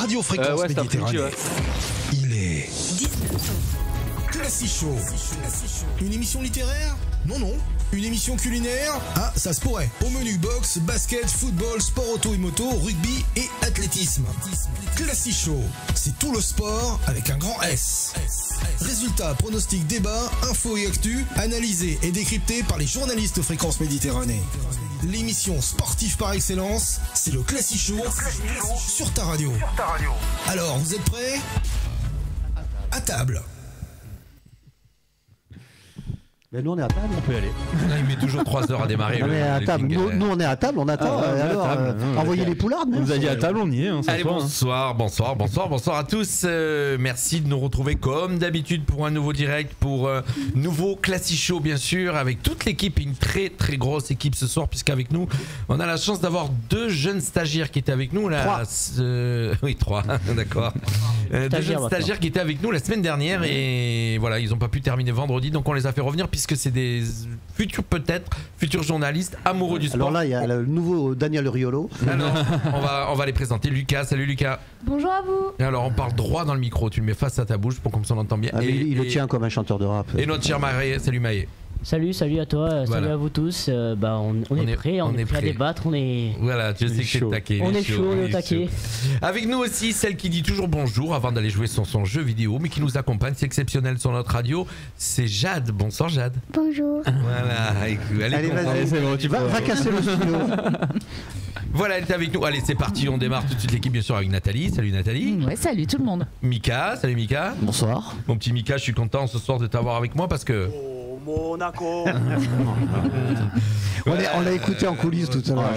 Radio Fréquence Méditerranée. Il est 19h. Classico. Une émission littéraire? Non, non. Une émission culinaire? Ah, ça se pourrait. Au menu boxe, basket, football, sport auto et moto, rugby et athlétisme. Classico, c'est tout le sport avec un grand S. Résultats, pronostics, débats, infos et actus, analysés et décryptés par les journalistes Fréquence Méditerranée. L'émission sportive par excellence, c'est le Classico sur ta radio. Alors, vous êtes prêts? À table. Mais nous on est à table. On peut y aller. Là, il met toujours 3 heures à démarrer. On est à table. Nous on est à table, on attend. Envoyez les poulards. On nous a dit à table, on y est. Hein, allez, bonsoir à tous. Merci de nous retrouver comme d'habitude pour un nouveau direct, pour nouveau Classico bien sûr, avec toute l'équipe, une très très grosse équipe ce soir, puisqu'avec nous, on a la chance d'avoir 2 jeunes stagiaires qui étaient avec nous. Là, 3. Oui, 3, d'accord. 2 jeunes stagiaires qui étaient avec nous la semaine dernière et voilà, ils n'ont pas pu terminer vendredi, donc on les a fait revenir puisque c'est des futurs journalistes amoureux du sport. Alors là, il y a le nouveau Daniel Riolo. Alors, on va les présenter. Lucas, salut Lucas. Bonjour à vous. Et alors, on parle droit dans le micro, tu le mets face à ta bouche pour qu'on s'en entende bien. Ah, il le tient comme un chanteur de rap. Et notre cher Maë, salut Maë. Salut à toi, salut à vous tous. On est prêts, on est prêts à débattre, on est. Voilà, je sais que c'est taqué. On est chaud, on est taqué. Avec nous aussi, celle qui dit toujours bonjour avant d'aller jouer sur son jeu vidéo, mais qui nous accompagne, c'est exceptionnel sur notre radio, c'est Jade. Bonsoir Jade. Bonjour. Voilà, allez vas-y, c'est bon, tu vas casser le studio. Voilà, elle est avec nous. Allez, c'est parti, on démarre tout de suite l'équipe bien sûr avec Nathalie. Salut Nathalie. Ouais, salut tout le monde. Mika, salut Mika. Bonsoir. Mon petit Mika, je suis content ce soir de t'avoir avec moi parce que... Monaco. On l'a écouté en coulisses tout à l'heure.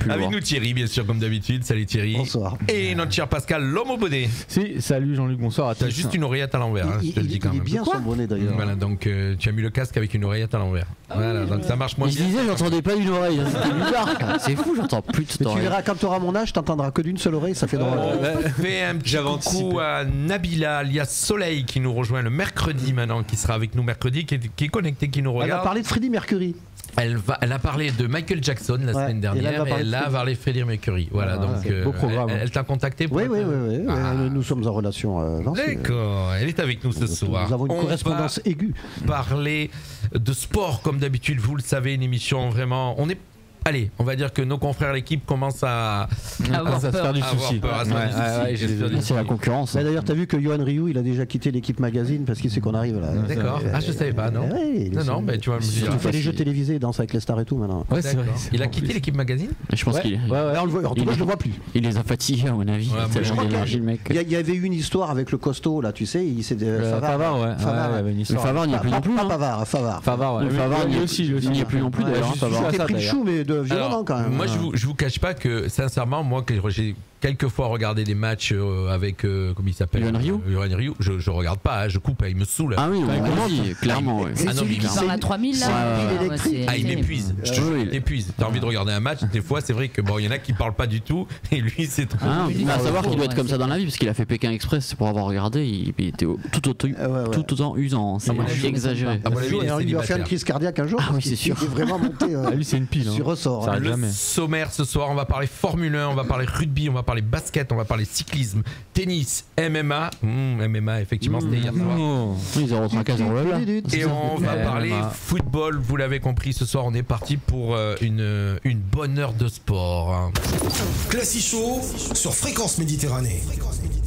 Avec nous Thierry, bien sûr, comme d'habitude. Salut Thierry. Bonsoir. Et notre cher Pascal, l'homme au bonnet. Si, salut Jean-Luc, bonsoir à tous. T'as juste une oreillette à l'envers, je te le dis quand même. Il est bien son bonnet d'ailleurs. Voilà, donc tu as mis le casque avec une oreillette à l'envers. Voilà, donc ça marche moins bien. Je disais, j'entendais pas d'une oreille. C'était bizarre. C'est fou, j'entends plus de cette oreille. Tu verras, quand tu auras mon âge, t'entendras que d'une seule oreille, ça fait drôle. On fait un petit coucou à Nabila, alias Soleil, qui nous rejoint le mercredi maintenant, qui sera avec nous mercredi, qui est connecté, qui nous regarde. Elle a parlé de Freddie Mercury. Elle a parlé de Michael Jackson la semaine dernière et elle a parlé de Freddie Mercury. Voilà, donc beau programme. Elle t'a contacté pour Oui. Nous sommes en relation. D'accord, elle est avec nous ce soir. Nous avons une correspondance aiguë. Parler de sport comme d'habitude, vous le savez, une émission vraiment. Allez, on va dire que nos confrères l'équipe commencent à se faire du souci. C'est la concurrence. D'ailleurs, t'as vu que Yohan Ryu, il a déjà quitté l'équipe magazine parce qu'il sait qu'on arrive là. D'accord. Ah, je savais pas, non. Non, mais tu vas me dire. Il fait des jeux télévisés, il danse avec les stars et tout maintenant. Ouais, c'est vrai. Il a quitté l'équipe magazine. Je pense qu'il. En tout cas, je le vois plus. Il les a fatigués à mon avis. Il y avait eu une histoire avec le costaud là, tu sais, il s'est Favard, ouais. Favard n'y est plus non plus. Favard, ouais. Favard n'y est plus non plus d'ailleurs. C'était pris le chou, mais violent quand même. Moi, je vous cache pas que sincèrement, moi, que j'ai quelques fois regardé des matchs avec comment il s'appelle, Yohan Ryu, je regarde pas, je coupe, il me saoule. Ah oui, clairement. C'est celui qui parle à 3000 là. Il m'épuise. Il m'épuise. T'as envie de regarder un match, des fois c'est vrai que bon, il y en a qui parlent pas du tout et lui c'est trop. Il va savoir qu'il doit être comme ça dans la vie parce qu'il a fait Pékin Express pour avoir regardé, il était tout autant usant, c'est exagéré. Il lui a fait une crise cardiaque un jour. Ah oui, c'est sûr. Il est vraiment monté. Lui c'est une pile. Sur ressort. Le sommaire ce soir, on va parler Formule 1, on va parler rugby, on va parler basket, on va parler cyclisme, tennis, MMA. MMA, effectivement, c'était hier soir. Ils ont retraqué et on va parler football. Vous l'avez compris, ce soir, on est parti pour une bonne heure de sport. Classico sur Fréquence Méditerranée.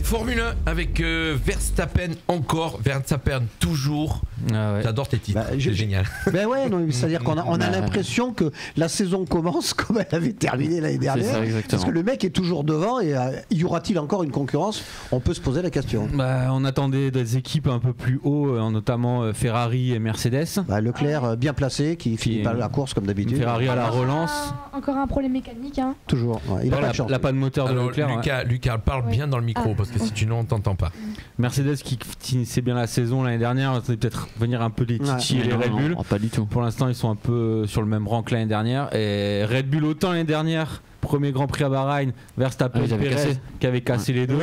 Formule 1 avec Verstappen encore, Verstappen toujours. J'adore tes titres, c'est génial. Ben ouais, c'est-à-dire qu'on a l'impression que la saison commence comme elle avait terminé l'année dernière. Parce que le mec est toujours devant et y aura-t-il encore une concurrence? On peut se poser la question. On attendait des équipes un peu plus haut, notamment Ferrari et Mercedes. Leclerc bien placé qui finit pas la course comme d'habitude. Ferrari à la relance. Encore un problème mécanique. Toujours. Il a pas de chance. La panne moteur de Leclerc. Lucas, parle bien dans le micro parce que si tu n'en t'entends pas. Mercedes qui finissait bien la saison l'année dernière, ça va peut-être venir un peu les Titi et les Red Bull. Pas du tout. Pour l'instant, ils sont un peu sur le même rang que l'année dernière. Et Red Bull, autant l'année dernière, premier Grand Prix à Bahreïn, Verstappen et Perez qui avait cassé les deux.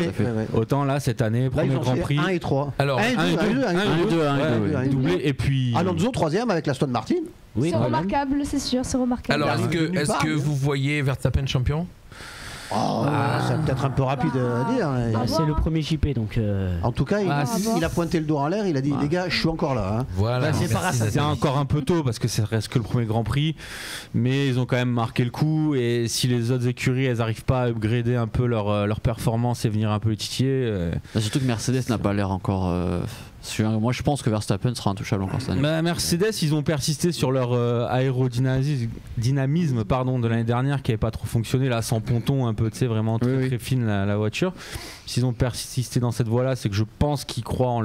Autant là, cette année, premier Grand Prix. 1 et 3. Alors, 1 et 2. Doublé. Et puis. Alonso, 3ème avec l'Aston Martin. C'est remarquable, c'est sûr, c'est remarquable. Alors, est-ce que vous voyez Verstappen champion? C'est peut-être un peu rapide à dire. C'est le premier JP donc. En tout cas, il a pointé le doigt en l'air, il a dit les gars, je suis encore là. Hein. Voilà, c'est encore un peu tôt parce que ça reste que le premier Grand Prix, mais ils ont quand même marqué le coup et si les autres écuries elles arrivent pas à upgrader un peu leur performance et venir un peu les titiller. Surtout que Mercedes n'a pas l'air encore. Moi je pense que Verstappen sera intouchable encore cette année. Mercedes ils ont persisté sur leur aérodynamisme de l'année dernière qui avait pas trop fonctionné là sans ponton un peu tu sais vraiment très fine la voiture. S'ils ont persisté dans cette voie là c'est que je pense qu'ils croient en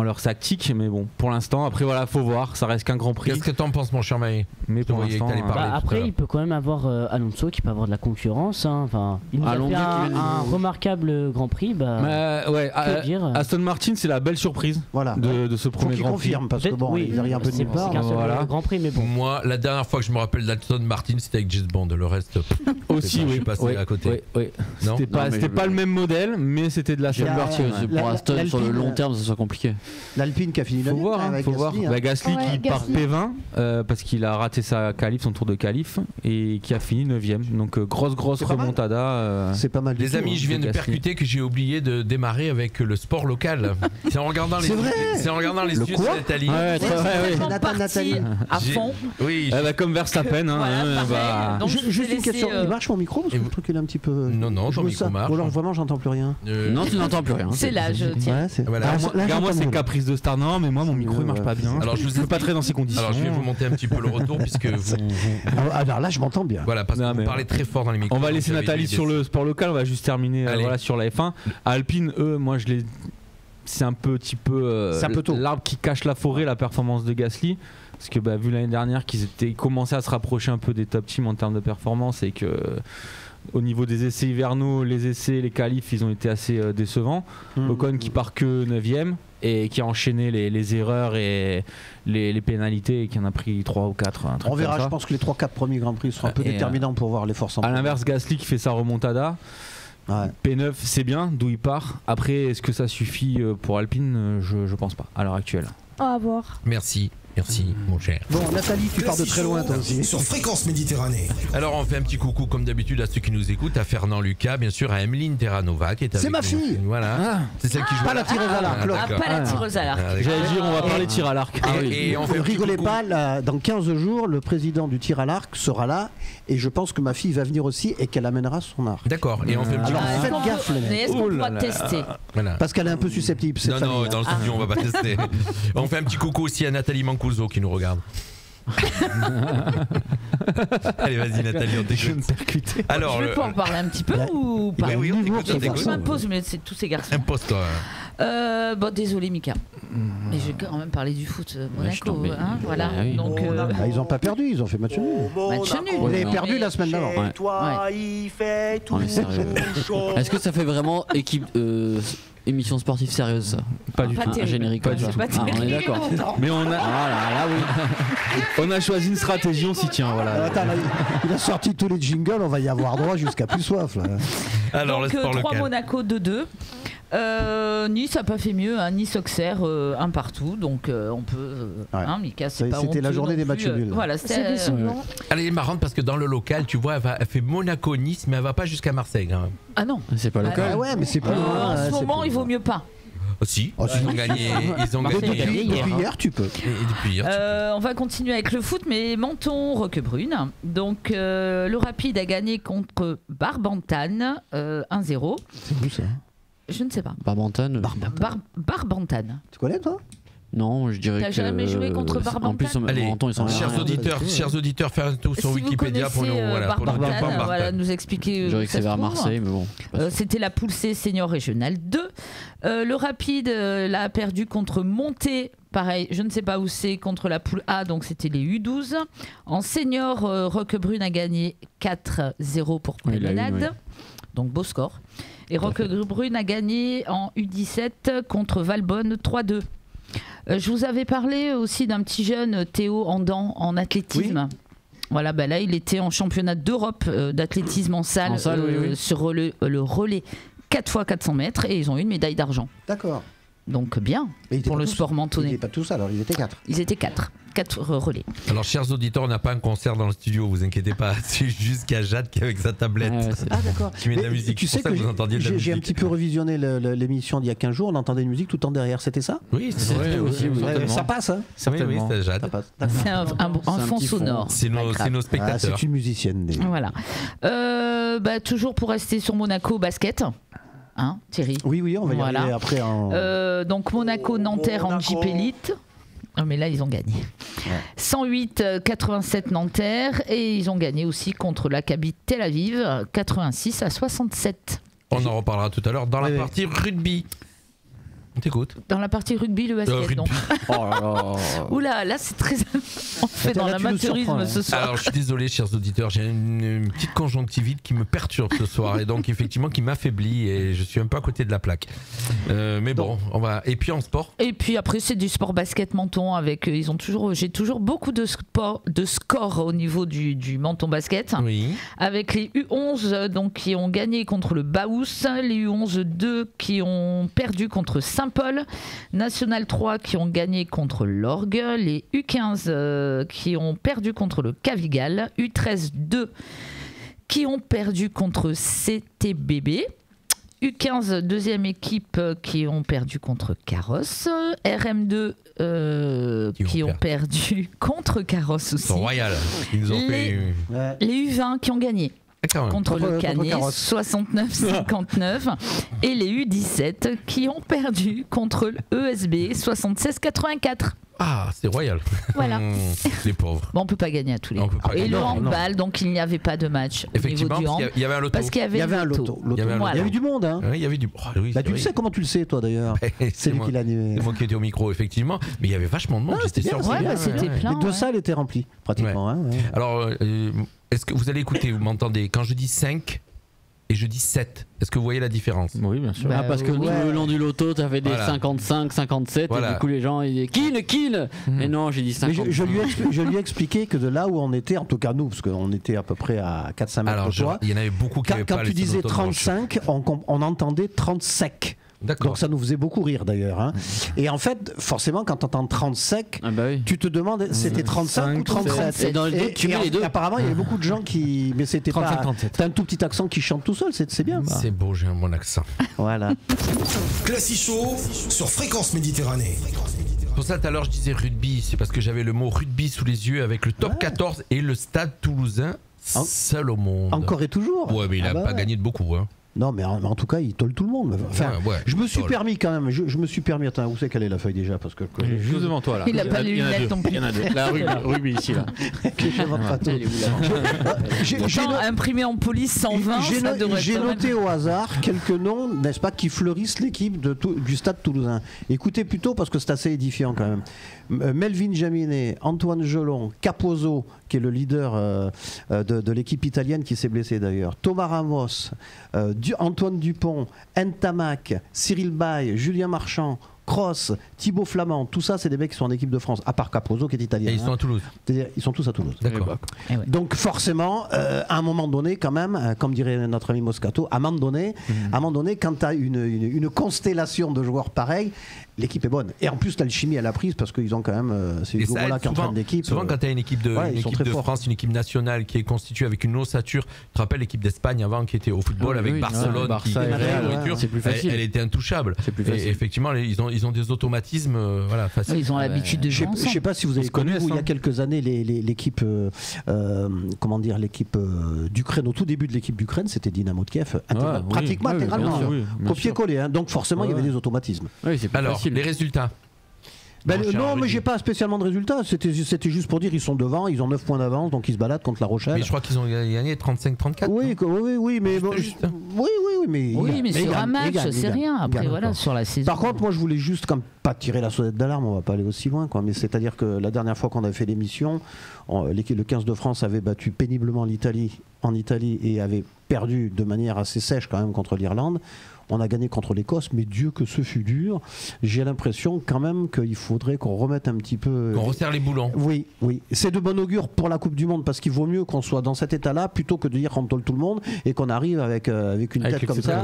leur tactique, mais bon, pour l'instant, après voilà, faut voir, ça reste qu'un Grand Prix. Qu'est-ce que t'en penses, mon cher Maï? Mais pour l'instant, après, il peut quand même avoir Alonso qui peut avoir de la concurrence. Hein. Enfin, il nous a fait un remarquable Grand Prix. Que dire Aston Martin, c'est la belle surprise de ce premier Grand Prix. Confirme parce que bon, il arrive un peu de nulle part. C'est qu'un Grand Prix, mais bon. Moi, la dernière fois que je me rappelle d'Aston Martin, c'était avec James Bond. Le reste, aussi, oui, passé à côté. C'était pas le même modèle, mais c'était de la Martin. Pour Aston, sur le long terme, ça soit compliqué. L'Alpine qui a fini l'année. Faut voir. Gasly qui part P20 parce qu'il a raté son tour de qualif et qui a fini 9ème. Donc grosse remontada. C'est pas mal. Les amis, je viens de percuter que j'ai oublié de démarrer avec le sport local. C'est en regardant les studios de Nathalie. Nathalie à fond. Oui. Comme Verstappen. Juste une question. Il marche mon micro parce que je trouve qu'il est un petit peu. Non, ton micro marche. Ou alors vraiment j'entends plus rien. Non, tu n'entends plus rien. C'est l'âge. Moi c'est caprice de star, non mais moi mon micro il marche pas bien. Alors je peux pas très dans ces conditions. Alors je vais vous monter un petit peu le retour puisque vous. Alors là je m'entends bien. Voilà parce que vous parlez très fort dans les micros. On va laisser Nathalie sur le sport local, on va juste terminer sur la F1. Alpine, moi c'est un petit peu l'arbre qui cache la forêt, la performance de Gasly. Parce que vu l'année dernière qu'ils commençaient à se rapprocher un peu des top teams en termes de performance et que au niveau des essais hivernaux, les essais, les qualifs, ils ont été assez décevants. Ocon qui part que 9ème et qui a enchaîné les erreurs et les pénalités et qui en a pris 3 ou 4. On verra, je pense que les 3-4 premiers Grands Prix seront un peu déterminants pour voir les forces en. À l'inverse, Gasly qui fait sa remontada. P9 c'est bien, d'où il part. Après, est-ce que ça suffit pour Alpine? Je pense pas à l'heure actuelle. À voir. Merci, mon cher. Bon, Nathalie, tu pars de très loin toi aussi. Sur Fréquence Méditerranée. Alors, on fait un petit coucou comme d'habitude à ceux qui nous écoutent, à Fernand Lucas, bien sûr, à Emeline Terranova qui est avec nous. C'est ma fille. Voilà. C'est celle qui joue. Pas la tireuse à l'arc. Pas la tireuse à l'arc. J'allais dire, on va parler tir à l'arc. Et on fait ne rigolez pas, dans 15 jours, le président du tir à l'arc sera là et je pense que ma fille va venir aussi et qu'elle amènera son arc. D'accord. Et on fait un petit Alors faites gaffe les mecs. Est-ce qu'on pourra tester? Parce qu'elle est un peu susceptible. Non, dans le studio, on va pas tester. On fait un petit coucou aussi à Nathalie Mancuso qui nous regarde. Allez, vas-y Nathalie, on t'écoute. Alors, je vais pouvoir en parler un petit peu ou pas? Oui, on t'écoute. Je m'impose, mais c'est tous ces garçons. Impose-toi. Désolé Mika, mais je vais quand même parler du foot Monaco. Voilà. Donc, ils n'ont pas perdu, ils ont fait match nul. On avait perdu la semaine d'avant. Il fait tout chaud. Est-ce que ça fait vraiment émission sportive sérieuse ça? Pas du tout. Générique. Pas du tout. On est d'accord. Mais on a choisi une stratégie, on s'y tient. Voilà. Attends, là, il a sorti tous les jingles, on va y avoir droit jusqu'à plus soif. Là. Alors, donc, 3 Monaco 2-2. Nice a pas fait mieux, Nice Auxerre 1 partout, donc on peut. Mika, c'est pas c'était la journée des matchs nuls. Voilà, c'est décevant. Elle est marrante parce que dans le local, tu vois, elle fait Monaco-Nice, mais elle va pas jusqu'à Marseille quand même. Ah non, c'est pas local. Ouais, mais c'est pas. En ce moment, il vaut mieux pas. Si, ils ont gagné. Depuis hier, tu peux. On va continuer avec le foot, mais Menton-Roquebrune. Donc, le Rapide a gagné contre Barbantane 1-0. C'est où ça? Je ne sais pas. Barbantane. Barbantane. Tu connais toi? Non, je dirais que. T'as jamais joué contre Barbantane? En plus, Menton, ils sont chers auditeurs, faire un tour sur Wikipédia pour nous, nous expliquer. Je dirais que c'est vers Marseille, mais bon. C'était la poule C senior régionale 2. Le Rapide l'a perdu contre Monté. Pareil, je ne sais pas où c'est, contre la poule A, donc c'était les U12. En senior, Roquebrune a gagné 4-0 pour Promenade. Donc beau score. Et Roquebrune a gagné en U17 contre Valbonne 3-2. Je vous avais parlé aussi d'un petit jeune, Théo Andan, en athlétisme. Oui. Voilà, là il était en championnat d'Europe d'athlétisme en salle, sur le relais 4x400 mètres et ils ont eu une médaille d'argent. D'accord. Donc bien pour le sport mentonais. Ils n'étaient pas tous, alors ils étaient 4. Ils étaient 4. 4 relais. Alors, chers auditeurs, on n'a pas un concert dans le studio, vous inquiétez pas. C'est juste qu'il y a Jade qui est avec sa tablette. D'accord. Qui met de la musique. Tu sais que vous entendiez de la musique. J'ai un petit peu revisionné l'émission d'il y a 15 jours, on entendait une musique tout le temps derrière, c'était ça? Oui, c'est vrai aussi. Ça passe, hein? Oui, c'est Jade. C'est un fond sonore. C'est nos spectateurs. C'est une musicienne. Voilà. Toujours pour rester sur Monaco basket. Hein, Thierry? Oui, on va y aller après. Donc Monaco-Nanterre en Jeep Elite. Mais là, ils ont gagné. 108-87 Nanterre. Et ils ont gagné aussi contre l'Accabi Tel Aviv, 86-67. On en reparlera tout à l'heure dans la partie rugby. On t'écoute. Dans la partie rugby, le basket, donc. Oula, là, c'est très. On fait dans l'amateurisme ce soir. Alors, je suis désolé, chers auditeurs, j'ai une petite conjonctivite qui me perturbe ce soir et donc, effectivement, qui m'affaiblit et je suis un peu à côté de la plaque. Mais bon, on va. Et puis en sport. Et puis après, c'est du sport basket menton avec. J'ai toujours beaucoup de scores au niveau du menton basket. Oui. Avec les U11 donc, qui ont gagné contre le Baous, les U11 2 qui ont perdu contre Saint-Paul, National 3 qui ont gagné contre l'Orgue, les U15 qui ont perdu contre le Cavigal, U13 2 qui ont perdu contre CTBB, U15 deuxième équipe qui ont perdu contre Carrosse, RM2 qui ont perdu contre Carrosse aussi. Royal, ils nous ont les U20 qui ont gagné. Contre le Canet, 69-59, et les U17 qui ont perdu contre l'ESB 76-84. Ah, c'est royal. Voilà. Les pauvres. Bon, on peut pas gagner à tous les coups. Et le handball, donc il n'y avait pas de match. Effectivement, au niveau du hand, il y avait un loto. Parce qu'il y avait un loto. Il y avait du monde, hein. Oui, il y avait du. Tu le sais, comment tu le sais, toi d'ailleurs? C'est lui qui l'a animé. C'est moi qui étais au micro, effectivement. Mais il y avait vachement de monde. J'étais surpris. C'était plein. Les deux salles étaient remplies, pratiquement. Alors, est-ce que vous allez écouter, vous m'entendez? Quand je dis 5 et je dis 7, est-ce que vous voyez la différence? Oui, bien sûr. Parce que le long du loto, tu avais des 55, 57, et du coup les gens ils disaient Keane. Mais non, j'ai dit 50. Je lui ai expliqué que de là où on était, en tout cas nous, parce qu'on était à peu près à 4-5 mètres de toi. Il y en avait beaucoup qui avaient pas. Quand tu disais 35, on entendait 30 sec. Donc ça nous faisait beaucoup rire d'ailleurs. Hein. Et en fait, forcément, quand tu entends 30 sec, tu te demandes c'était 35 ou 37. Et dans les deux. Apparemment, il y avait beaucoup de gens qui. Mais c'était 35, pas. 37. T'as un tout petit accent qui chante tout seul, c'est bien. C'est beau, j'ai un bon accent. Voilà. Classico sur Fréquence Méditerranée. Pour ça, tout à l'heure, je disais rugby. C'est parce que j'avais le mot rugby sous les yeux avec le top 14 et le Stade Toulousain seul au monde. Encore et toujours. Ouais, mais il n'a pas gagné de beaucoup. Hein. Non, mais en tout cas, il tolle tout le monde. Enfin, je me suis permis quand même. Je me suis permis. Attends, où c'est qu'elle est la feuille déjà? Parce que juste devant toi là. Il n'a pas les lunettes non plus. Il y en a deux. La rugby ici là. J'ai imprimé en police 120. J'ai noté au hasard quelques noms, n'est-ce pas, qui fleurissent l'équipe du Stade Toulousain. Écoutez plutôt parce que c'est assez édifiant quand même. Melvin Jaminet, Antoine Gelon, Capozzo, qui est le leader de l'équipe italienne qui s'est blessé d'ailleurs, Thomas Ramos, Antoine Dupont, Ntamak, Cyril Bay, Julien Marchand, Cross, Thibaut Flamand, tout ça c'est des mecs qui sont en équipe de France, à part Capozzo qui est italien. Et ils sont à Toulouse. Ils sont tous à Toulouse. D'accord. Donc forcément, à un moment donné quand même, comme dirait notre ami Moscato, à un moment donné, quand tu as une constellation de joueurs pareils, l'équipe est bonne. Et en plus, l'alchimie à la prise parce qu'ils ont quand même. C'est Hugo Mola qui entraîne l'équipe. Souvent, quand tu as une équipe de France, une équipe nationale qui est constituée avec une ossature, tu te rappelles l'équipe d'Espagne avant qui était au football avec Barcelone, Barça et Real, c'est plus facile. Elle était intouchable. C'est plus facile. Et effectivement, ils ont des automatismes faciles. Ils ont l'habitude de jouer. Je ne sais pas si vous avez connu il y a quelques années l'équipe l'équipe d'Ukraine. Au tout début de l'équipe d'Ukraine, c'était Dynamo de Kiev, pratiquement intégralement, copier-coller. Donc forcément, il y avait des automatismes. Alors, les résultats. Non, mais j'ai pas spécialement de résultats. C'était juste pour dire ils sont devant, ils ont 9 points d'avance, donc ils se baladent contre La Rochelle. Mais je crois qu'ils ont gagné 35-34. Oui, mais bon, mais sur un match, c'est rien. Après, voilà, sur la saison. Par contre, moi, je voulais juste pas tirer la sonnette d'alarme. On va pas aller aussi loin, quoi. Mais c'est-à-dire que la dernière fois qu'on avait fait l'émission, le 15 de France avait battu péniblement l'Italie en Italie et avait perdu de manière assez sèche quand même contre l'Irlande. On a gagné contre l'Écosse, mais Dieu que ce fut dur. J'ai l'impression quand même qu'il faudrait qu'on remette un petit peu... Qu'on resserre les boulons. Oui. C'est de bon augure pour la Coupe du Monde, parce qu'il vaut mieux qu'on soit dans cet état-là, plutôt que de dire qu'on tôle tout le monde et qu'on arrive avec une tête comme ça.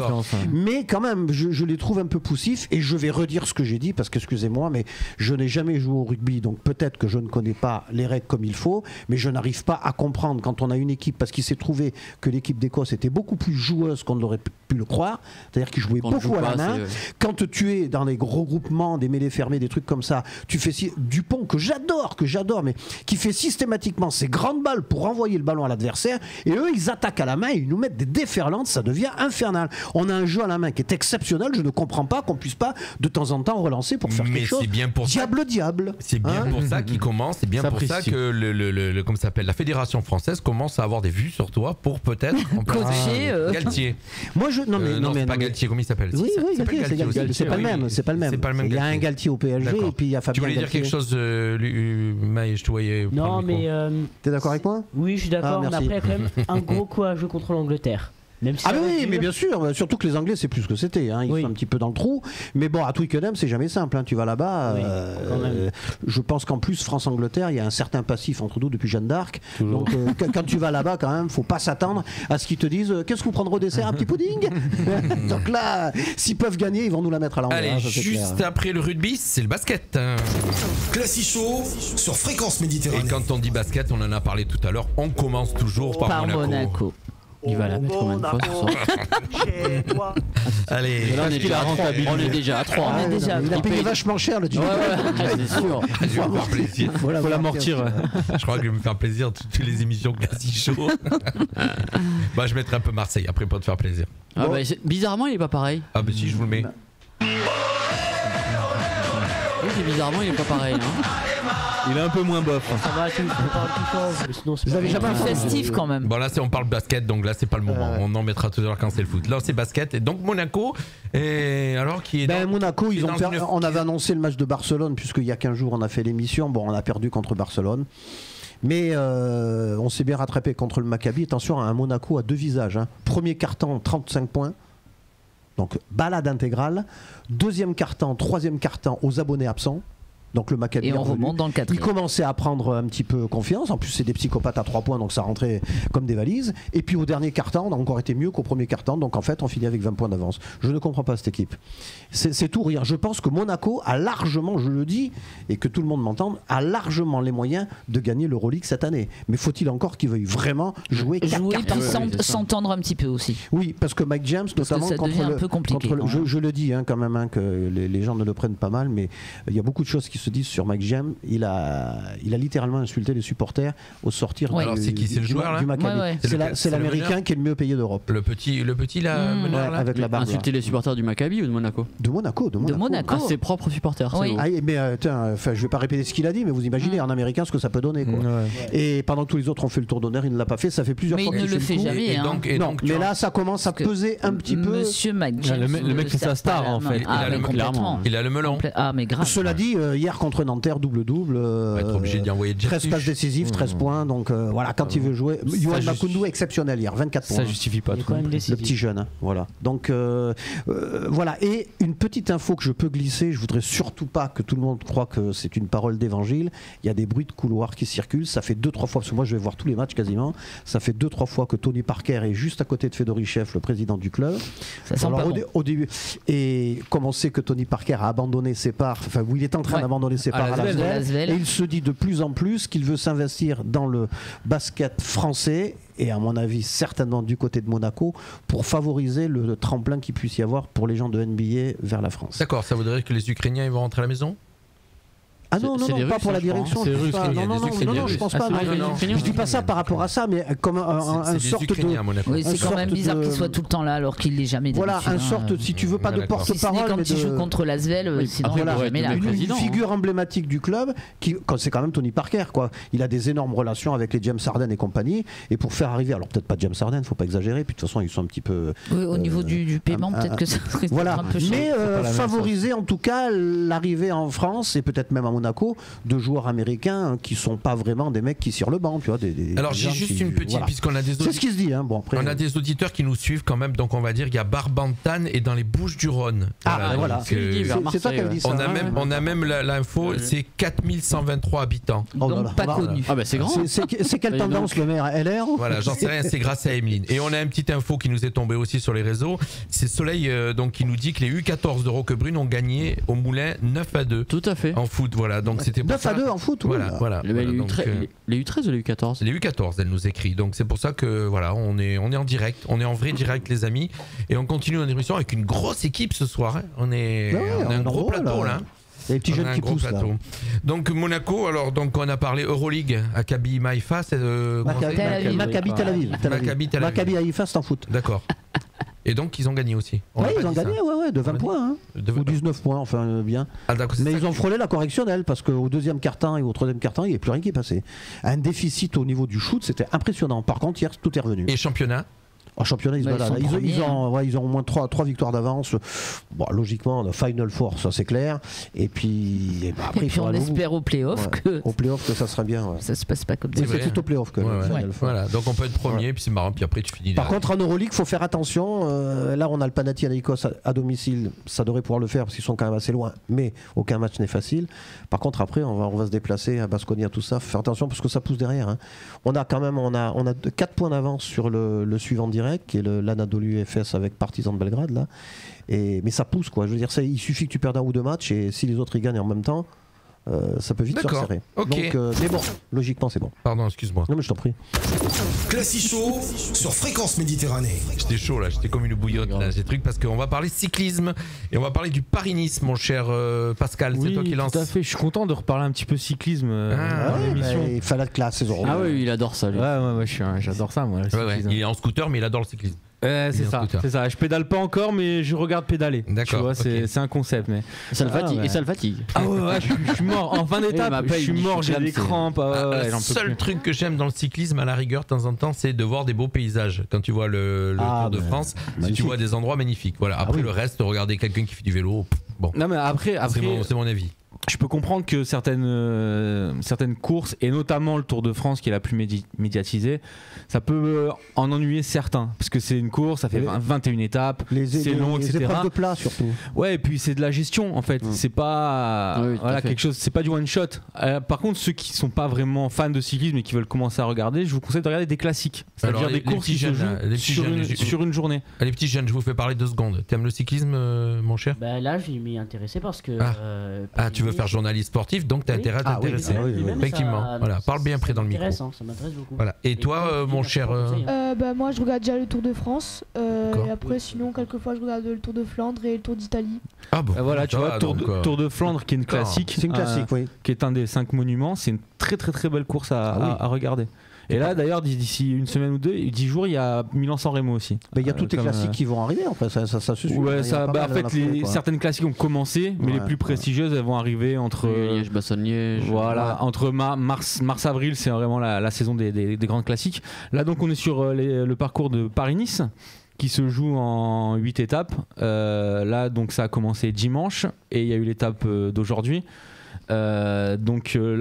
Mais quand même, je les trouve un peu poussifs, et je vais redire ce que j'ai dit, parce que, excusez-moi, mais je n'ai jamais joué au rugby, donc peut-être que je ne connais pas les règles comme il faut, mais je n'arrive pas à comprendre quand on a une équipe, parce qu'il s'est trouvé que l'équipe d'Écosse était beaucoup plus joueuse qu'on n'aurait pu le croire, c'est-à-dire qu'ils jouaient beaucoup à la main. Quand tu es dans les gros groupements, des mêlées fermées, des trucs comme ça, tu fais Dupont, que j'adore, mais qui fait systématiquement ces grandes balles pour renvoyer le ballon à l'adversaire, et eux ils attaquent à la main et ils nous mettent des déferlantes, ça devient infernal. On a un jeu à la main qui est exceptionnel, je ne comprends pas qu'on puisse pas de temps en temps relancer pour faire quelque chose. Bien pour diable. C'est bien pour ça qu'il commence, c'est bien pour ça que comment ça s'appelle, la Fédération française commence à avoir des vues sur toi pour peut-être Galtier. Moi c'est pas Galtier, comment il s'appelle? Oui, Galtier, c'est pas le même, c'est pas le même. Il y a un Galtier au PSG et puis il y a Fabien Galtier. Tu voulais dire quelque chose, Maï, je te voyais. Non, mais t'es d'accord avec moi? Oui, je suis d'accord, mais après il y a quand même un gros coup à jouer contre l'Angleterre. Si oui, mais bien sûr, surtout que les Anglais c'est plus ce que c'était, hein. Ils sont un petit peu dans le trou, mais bon, à Twickenham c'est jamais simple, hein. Tu vas là-bas, je pense qu'en plus France-Angleterre il y a un certain passif entre nous depuis Jeanne d'Arc, donc quand tu vas là-bas quand même, faut pas s'attendre à ce qu'ils te disent qu'est-ce que vous prendrez au dessert, un petit pudding. Donc là, s'ils peuvent gagner, ils vont nous la mettre à l'envers. Allez, juste après le rugby, c'est le basket. Classic Show sur Fréquence Méditerranée. Et quand on dit basket, on en a parlé tout à l'heure, on commence toujours par Monaco. Il va la mettre combien de fois ce soir? Allez, on est déjà à 3. Il a payé vachement cher le jingle. C'est sûr. Je vais me faire plaisir. Faut l'amortir. Je crois que je vais me faire plaisir toutes les émissions Classic Show. Bah, je mettrai un peu Marseille après pour te faire plaisir. Ah bah, bizarrement, il est pas pareil. Ah bah si, je vous le mets. Oui, bizarrement, il est pas pareil. Il est un peu moins bof. Ça va, vous avez jamais festif quand même. Bon là on parle basket, donc là c'est pas le moment. On en mettra tout à l'heure quand c'est le foot. Là c'est basket, et donc Monaco. Et alors qui est Monaco, on avait annoncé le match de Barcelone, puisqu'il y a 15 jours on a fait l'émission. Bon, on a perdu contre Barcelone, mais on s'est bien rattrapé contre le Maccabi. Attention à un Monaco à deux visages, hein. Premier quart-temps 35 points, donc balade intégrale. Deuxième quart-temps, troisième quart-temps aux abonnés absents. Donc le Maccabi, et on remonte dans le quatrième. Il commençait à prendre un petit peu confiance. En plus, c'est des psychopathes à 3 points, donc ça rentrait comme des valises. Et puis au dernier quart-temps, on a encore été mieux qu'au premier quart-temps. Donc en fait, on finit avec 20 points d'avance. Je ne comprends pas cette équipe. C'est tout rire. Je pense que Monaco a largement, je le dis, et que tout le monde m'entende, a largement les moyens de gagner l'Euroleague cette année. Mais faut-il encore qu'ils veuillent vraiment jouer puis s'entendre un petit peu aussi. Oui, parce que Mike James, notamment, ça devient un peu compliqué. Je le dis quand même, que les gens ne le prennent pas mal, mais il y a beaucoup de choses qui se disent sur Mike James. Il a littéralement insulté les supporters au sortir du Maccabi. C'est l'Américain qui est le mieux payé d'Europe. Le petit là, avec la barbe. Insulter les supporters du Maccabi ou de Monaco? De Monaco. Ah, ses propres supporters. Oui. Mais je vais pas répéter ce qu'il a dit, mais vous imaginez en américain ce que ça peut donner, quoi. Et pendant que tous les autres ont fait le tour d'honneur, il ne l'a pas fait. Ça fait plusieurs fois qu'il ne le fait jamais. Mais là, ça commence à peser un petit peu. Monsieur Mike James, le mec c'est sa star en fait. Il a le melon. Ah mais grave. Cela dit, hier contre Nanterre, double-double. Être obligé d'y envoyer 13 passes décisives, 13 points. Donc voilà, quand il veut jouer. Yoann Makoundou exceptionnel hier, 24 points. Ça justifie pas tout. Le petit jeune. Hein, voilà. Donc voilà. Et une petite info que je peux glisser, je voudrais surtout pas que tout le monde croie que c'est une parole d'évangile. Il y a des bruits de couloir qui circulent. Ça fait 2-3 fois, parce que moi je vais voir tous les matchs quasiment. Ça fait 2-3 fois que Tony Parker est juste à côté de Fedorichev, le président du club. Ça sent pas bon. Au début. Et comme on sait que Tony Parker a abandonné ses parts, enfin où il est en train d'abandonner ses parts à Lasvel, et il se dit de plus en plus qu'il veut s'investir dans le basket français, et à mon avis certainement du côté de Monaco, pour favoriser le tremplin qu'il puisse y avoir pour les gens de NBA vers la France. D'accord, ça voudrait dire que les Ukrainiens ils vont rentrer à la maison? Ah non, pas pour la direction. C'est russe. Non, je pense pas. Je dis pas ça par rapport à ça, mais comme un sorte de. Oui, c'est quand même bizarre qu'il soit tout le temps là alors qu'il l'est jamais. Voilà, un sorte, si tu veux pas de porte-parole. Quand il joue contre Lasvel, sinon jamais là. Une figure emblématique du club, c'est quand même Tony Parker, quoi. Il a des énormes relations avec les James Harden et compagnie, et pour faire arriver, alors peut-être pas James Harden, faut pas exagérer, puis de toute façon ils sont un petit peu. Oui, au niveau du paiement, peut-être que ça serait un peu cher. Mais favoriser en tout cas l'arrivée en France et peut-être même à Monaco de joueurs américains qui sont pas vraiment des mecs qui cirent le banc, tu vois. Alors j'ai juste une petite, puisqu'on a des c'est ce qui se dit, hein. Bon, après, on a des auditeurs qui nous suivent quand même, donc on va dire qu'il y a Barbantane et dans les Bouches-du-Rhône. Voilà. C'est ça qu'elle dit ça. On a même l'info, c'est 4123 habitants. Donc pas connu. Ah bah c'est grand. C'est quelle tendance le maire LR? Voilà, j'en sais rien, c'est grâce à Emeline. Et on a une petite info qui nous est tombée aussi sur les réseaux. C'est Soleil donc qui nous dit que les U14 de Roquebrune ont gagné au Moulin 9-2. Tout à fait. En foot, voilà. Donc c'était 9-2 en foot, voilà. Les U13 ou les U14? Les U14, elle nous écrit. Donc c'est pour ça que voilà, on est en direct, on est en vrai direct les amis, et on continue notre émission avec une grosse équipe ce soir. Hein. On a un gros plateau là. Les petits jeunes qui poussent là. Donc Monaco, alors donc on a parlé Euroleague, Maccabi Haïfa, c'est Maccabi Tel Aviv. Maccabi Haïfa, c'est en foot. D'accord. Et donc ils ont gagné aussi. Oui, ils ont gagné, de 20 points, ou 19 points, enfin bien. Mais ils ont frôlé la correctionnelle parce qu'au deuxième quart-temps et au troisième quart-temps, il n'y avait plus rien qui passait. Un déficit au niveau du shoot, c'était impressionnant. Par contre, hier, tout est revenu. Et championnat? En championnat, ils se baladent. Ils ont au moins 3 victoires d'avance. Bon, logiquement, le Final Four, ça c'est clair. Et puis, après, on espère au play-off au play-off que ça serait bien. Ça se passe pas comme ça. C'est tout au play-off que le Final Four. Voilà, donc on peut être premier, puis c'est marrant, puis après tu finis. Par contre, en Euroleague, il faut faire attention. Là, on a le Panathinaikos à domicile. Ça devrait pouvoir le faire parce qu'ils sont quand même assez loin. Mais aucun match n'est facile. Par contre, après, on va se déplacer à Baskonia, tout ça. Faut faire attention parce que ça pousse derrière. Hein. On a quand même 4 points d'avance sur le suivant direct, qui est l'Anadolu FS avec Partizan de Belgrade là. Mais ça pousse quoi. Je veux dire, il suffit que tu perdes 1 ou 2 matchs et si les autres ils gagnent en même temps, ça peut vite se resserrer. Okay. Donc, mais bon, logiquement c'est bon. Pardon, excuse-moi. Non mais je t'en prie. Classico sur Fréquence Méditerranée. J'étais chaud là, j'étais comme une bouillotte là, ces trucs, parce qu'on va parler cyclisme et on va parler du Paris-Nice, mon cher Pascal. Oui, c'est toi qui lance. Tout à fait. Je suis content de reparler un petit peu cyclisme dans l'émission. Il fallait être classe ces euros. Ah oui, il adore ça. Lui. Ouais, j'adore ça moi. Il est en scooter, mais il adore le cyclisme. C'est ça. Je pédale pas encore, mais je regarde pédaler. D'accord. Tu vois, c'est un concept. Mais ça le fatigue. Et ça le fatigue. Ah ouais, je suis mort. En fin d'étape, je suis mort. J'ai des crampes. Le seul truc que j'aime dans le cyclisme, à la rigueur, de temps en temps, c'est de voir des beaux paysages. Quand tu vois le Tour de France, si tu vois des endroits magnifiques. Voilà. Après le reste, regarder quelqu'un qui fait du vélo. Bon. Non mais après, c'est mon avis. Je peux comprendre que certaines courses, et notamment le Tour de France qui est la plus médiatisée, ça peut en ennuyer certains. Parce que c'est une course, ça fait 21 étapes, c'est long, etc. Les épreuves de plat surtout. Ouais, et puis c'est de la gestion en fait. C'est pas quelque chose, c'est pas du one shot. Par contre, ceux qui sont pas vraiment fans de cyclisme et qui veulent commencer à regarder, je vous conseille de regarder des classiques. C'est-à-dire des courses qui se jouent sur une journée. Les petits jeunes, je vous fais parler 2 secondes. T'aimes le cyclisme, mon cher? Là, je m'y intéressé parce que. Tu veux faire journaliste sportif, donc tu as intérêt à t'intéresser. Effectivement. Voilà, parle bien près dans le micro. Ça m'intéresse beaucoup. Voilà. Et toi, mon cher moi, je regarde déjà le Tour de France. Et après, sinon, quelquefois, je regarde le Tour de Flandre et le Tour d'Italie. Ah bon. Voilà, tu vois, Tour de Flandre qui est une classique. C'est une classique, oui. Qui est un des 5 monuments. C'est une très très très belle course à regarder. Et là, d'ailleurs, d'ici une semaine ou 10 jours, il y a Milan-San Remo aussi. Il y a toutes les classiques qui vont arriver, en fait. Ça se suit. Ouais, en fait, certaines classiques ont commencé, mais les plus prestigieuses, elles vont arriver entre. Liège-Bastogne-Liège. Voilà, entre mars-avril, c'est vraiment la saison des grandes classiques. Là, donc, on est sur le parcours de Paris-Nice, qui se joue en 8 étapes. Là, donc, ça a commencé dimanche, et il y a eu l'étape d'aujourd'hui. La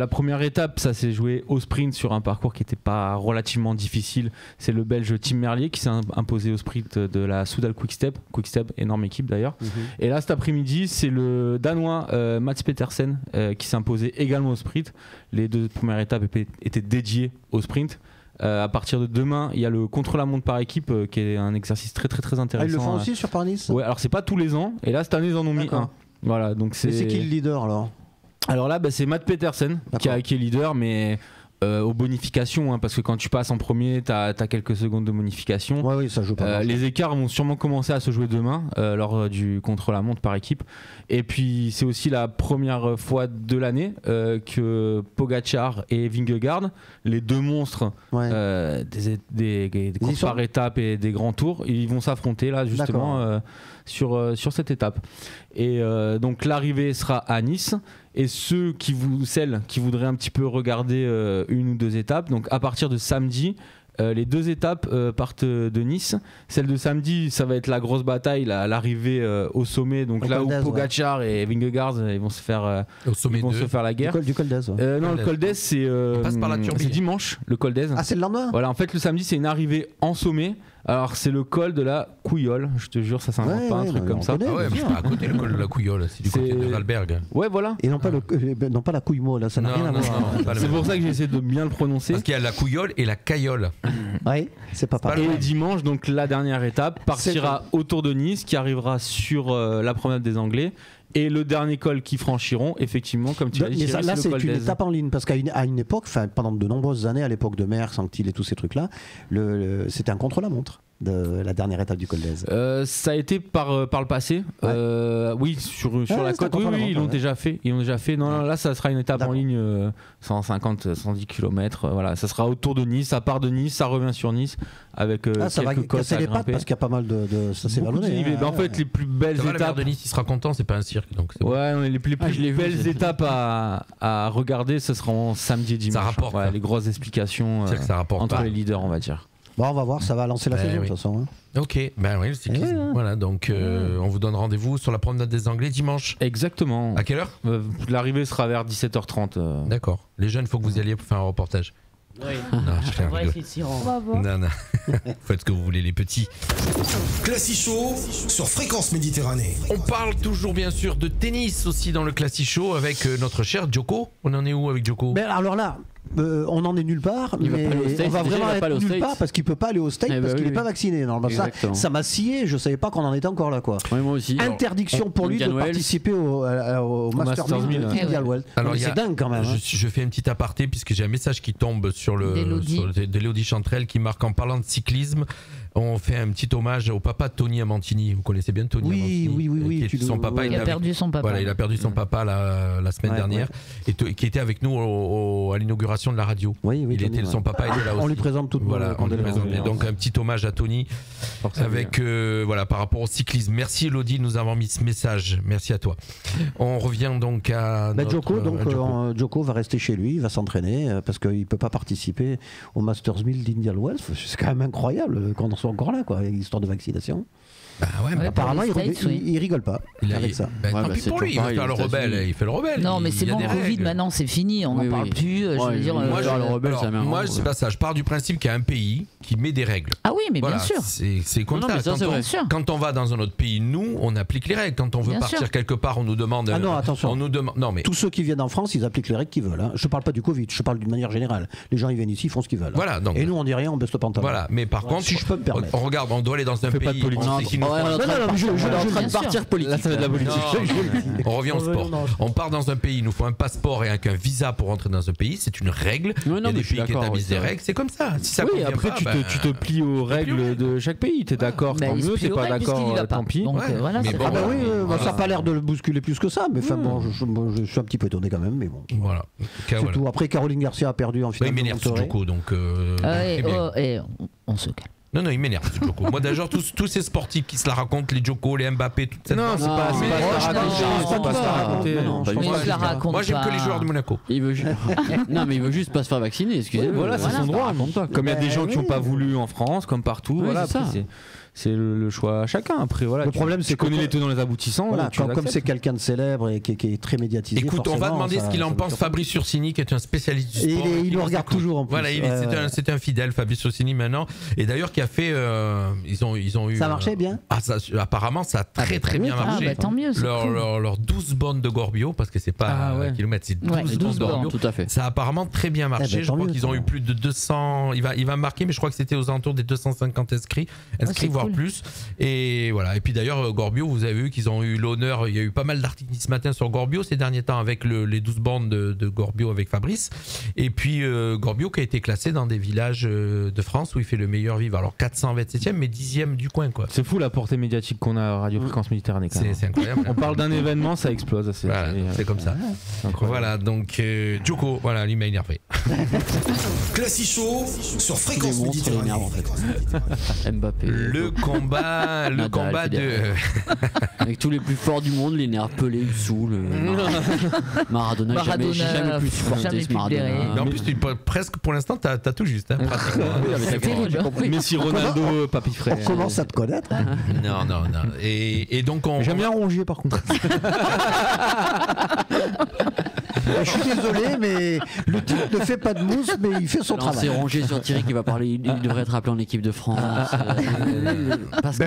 première étape, ça s'est joué au sprint sur un parcours qui n'était pas relativement difficile. C'est le Belge Tim Merlier qui s'est imposé au sprint de la Soudal Quickstep, énorme équipe d'ailleurs. Et là cet après-midi, c'est le Danois Mats Petersen qui s'est imposé également au sprint. Les 2 premières étapes étaient dédiées au sprint. À partir de demain, il y a le contre-la-montre par équipe qui est un exercice très très très intéressant. Ils le font aussi sur Paris-Nice. Ouais, alors c'est pas tous les ans, et là cette année ils en ont mis un. Voilà, donc Mais c'est qui le leader alors là, c'est Mats Petersen qui est leader, mais aux bonifications, parce que quand tu passes en premier, tu as quelques secondes de bonification. Oui, ça joue pas. Les écarts vont sûrement commencer à se jouer demain lors du contre-la-montre par équipe. Et puis, c'est aussi la première fois de l'année que Pogacar et Vingegaard, les 2 monstres des courses par étapes et des grands tours, ils vont s'affronter là justement sur cette étape. Et donc l'arrivée sera à Nice. Et celles qui voudraient un petit peu regarder 1 ou 2 étapes, donc à partir de samedi, Les 2 étapes partent de Nice. Celle de samedi, ça va être la grosse bataille, l'arrivée au sommet. Donc là où Pogacar et Vingegaard ils vont se faire la guerre. Du Col d'Azur. Non, le Col d'Azur c'est dimanche, le Col d'Azur. Ah, c'est le lendemain. Voilà, en fait le samedi c'est une arrivée en sommet. Alors c'est le col de la Couillole, je te jure, ça s'invente pas un truc comme ça. Ah ouais, mais c'est pas à côté le col de la Couillole, c'est du côté de Valberg. Ouais, voilà. Et non pas la couille-molle, là, ça n'a rien à voir. C'est pour ça que j'ai essayé de bien le prononcer. Parce qu'il y a la Couillole et la Caillole. Oui, c'est pas pareil. Et dimanche, donc la dernière étape partira autour de Nice, qui arrivera sur la promenade des Anglais. Et le dernier col qu'ils franchiront, effectivement, comme tu l'as dit, là c'est une étape en ligne, parce qu'à une époque, pendant de nombreuses années, à l'époque de Merckx, Anquetil et tous ces trucs-là, c'était un contre-la-montre de la dernière étape du Col d'Azur. Ça a été par le passé. Oui, sur la côte. Oui, ils l'ont déjà fait. Non, là, ça sera une étape en ligne 150, 110 km. Voilà, ça sera autour de Nice. Ça part de Nice, ça revient sur Nice avec ça va casser les pattes parce qu'il y a pas mal de ça s'est vallonné. En fait, les plus belles étapes. de Nice, il sera content. C'est pas un cirque, donc. Ouais, les plus belles étapes à regarder, ce seront samedi et dimanche. Ça rapporte. Les grosses explications entre les leaders, on va dire. Bon, on va voir, ça va lancer la saison de toute façon. Ok, ben oui, le cyclisme. Voilà, donc on vous donne rendez-vous sur la promenade des Anglais dimanche. Exactement. À quelle heure L'arrivée sera vers 17h30. D'accord. Les jeunes, il faut que vous y alliez pour faire un reportage. Oui. Non, je on va essayer de s'y rendre. Non. Faites ce que vous voulez, les petits. Classic Show sur Fréquence Méditerranée. On parle toujours, bien sûr, de tennis aussi dans le Classic Show avec notre cher Djoko. On en est où avec Djoko? Alors là, on en est nulle part, mais on va vraiment être nulle part parce qu'il peut pas aller au States parce qu'il n'est pas vacciné. Ça m'a scié, je savais pas qu'on en était encore là, quoi. Ouais, moi aussi. Interdiction pour lui de participer au Masters 1000 Indian Wells. Alors c'est dingue quand même. Je fais un petit aparté puisque j'ai un message qui tombe sur d'Élodie Chantrel qui marque en parlant de cyclisme. On fait un petit hommage au papa de Tony Amantini. Vous connaissez bien Tony Amantini? Oui. Son papa, il a perdu son papa. Voilà, il a perdu son papa la semaine dernière et qui était avec nous à l'inauguration de la radio. Son papa était là aussi. On lui présente toutes donc un petit hommage à Tony avec par rapport au cyclisme. Merci Elodie de nous avoir mis ce message. Merci à toi. On revient donc à Djoko va rester chez lui, il va s'entraîner parce qu'il peut pas participer au Masters 1000 d'Indian Wells. C'est quand même incroyable qu'on en soit encore là, quoi, avec l'histoire de vaccination. Bah ouais, mais apparemment, il rigole pas avec ça. Tant pis pour lui, il va faire le rebelle. Il fait le rebelle. Non, mais c'est bon, le Covid, maintenant, c'est fini. On n'en parle plus. Je veux dire, moi, c'est pas ça. Je pars du principe qu'il y a un pays qui met des règles. Ah oui, mais bien sûr. C'est comme ça. Quand on va dans un autre pays, nous, on applique les règles. Quand on veut partir quelque part, on nous demande. Ah non, attention. Non, mais tous ceux qui viennent en France, ils appliquent les règles qu'ils veulent. Je parle pas du Covid, je parle d'une manière générale. Les gens, ils viennent ici, ils font ce qu'ils veulent. Et nous, on dit rien, on baisse le pantalon. Voilà, mais par contre, si je peux me permettre. On regarde, on doit aller dans un pays. Je suis en train de partir politique. Là, ça va de la politique. On revient au sport. On part dans un pays, il nous faut un passeport et un visa pour rentrer dans un pays. C'est une règle. Il y a des pays qui établissent des règles. C'est comme ça. Si ça oui, après, tu te plies aux règles de chaque pays. T'es d'accord, tant mieux. T'es pas d'accord, tant pis. Ça n'a pas l'air de le bousculer plus que ça. Mais bon, je suis un petit peu étonné quand même. Mais bon. Voilà. Surtout après, Caroline Garcia a perdu en finale. Il m'énerve ce Djoko, donc. On se calme. Non, il m'énerve ce Djoko. Moi d'ailleurs, tous ces sportifs qui se la racontent, les Djoko, les Mbappé, toute cette. Non, c'est pas se la raconter. Moi j'aime que les joueurs de Monaco. Non, mais il veut juste pas se faire vacciner, excusez-moi. Voilà, c'est son droit. Comme il y a des gens qui n'ont pas voulu en France, comme partout. Voilà, c'est le choix à chacun. Après, voilà. Le problème, c'est qu'on connais les tenants, les aboutissants. Voilà, comme c'est quelqu'un de célèbre et qui est très médiatisé. Écoute, on va demander ce qu'il en pense. Fabrice Ursini, qui est un spécialiste du sport. Il nous regarde toujours en plus. Voilà, c'est un fidèle, Fabrice Ursini maintenant. Et d'ailleurs, qui a fait. Ils ont eu. Ça marchait bien. Apparemment, ça a très bien marché. Tant mieux. Leurs 12 bornes de Gorbio, parce que c'est pas kilomètres, c'est 12 bornes de Gorbio. Tout à fait. Ça a apparemment très bien marché. Je crois qu'ils ont eu plus de 200. Il va marquer, mais je crois que c'était aux alentours des 250 inscrits, voire plus. Et voilà. Et puis d'ailleurs, Gorbio, vous avez vu qu'ils ont eu l'honneur. Il y a eu pas mal d'articles ce matin sur Gorbio ces derniers temps avec les 12 bandes de Gorbio avec Fabrice. Et puis Gorbio qui a été classé dans des villages de France où il fait le meilleur vivre. Alors 427e, mais 10e du coin, quoi. C'est fou la portée médiatique qu'on a à Radio Fréquence Méditerranée. C'est incroyable. On parle d'un événement, ça explose. C'est comme ça. Voilà, donc Djoko, voilà, lui m'a énervé. Classic Show sur Fréquence Méditerranée. Mbappé. Le combat de. Avec tous les plus forts du monde, les nerfs pelés, Soul, Maradona, j'ai jamais pu supporter ce Maradona. Mais en plus, presque pour l'instant, t'as tout juste, hein, pratiquement. C'est terrible. Messi, Ronaldo, Papy Frère. On commence à te connaître. Non. Et donc J'aime bien Rongier par contre. Je suis désolé, mais le type ne fait pas de mousse, mais il fait son travail. C'est Rongier sur Thierry qui va parler. Il devrait être appelé en équipe de France.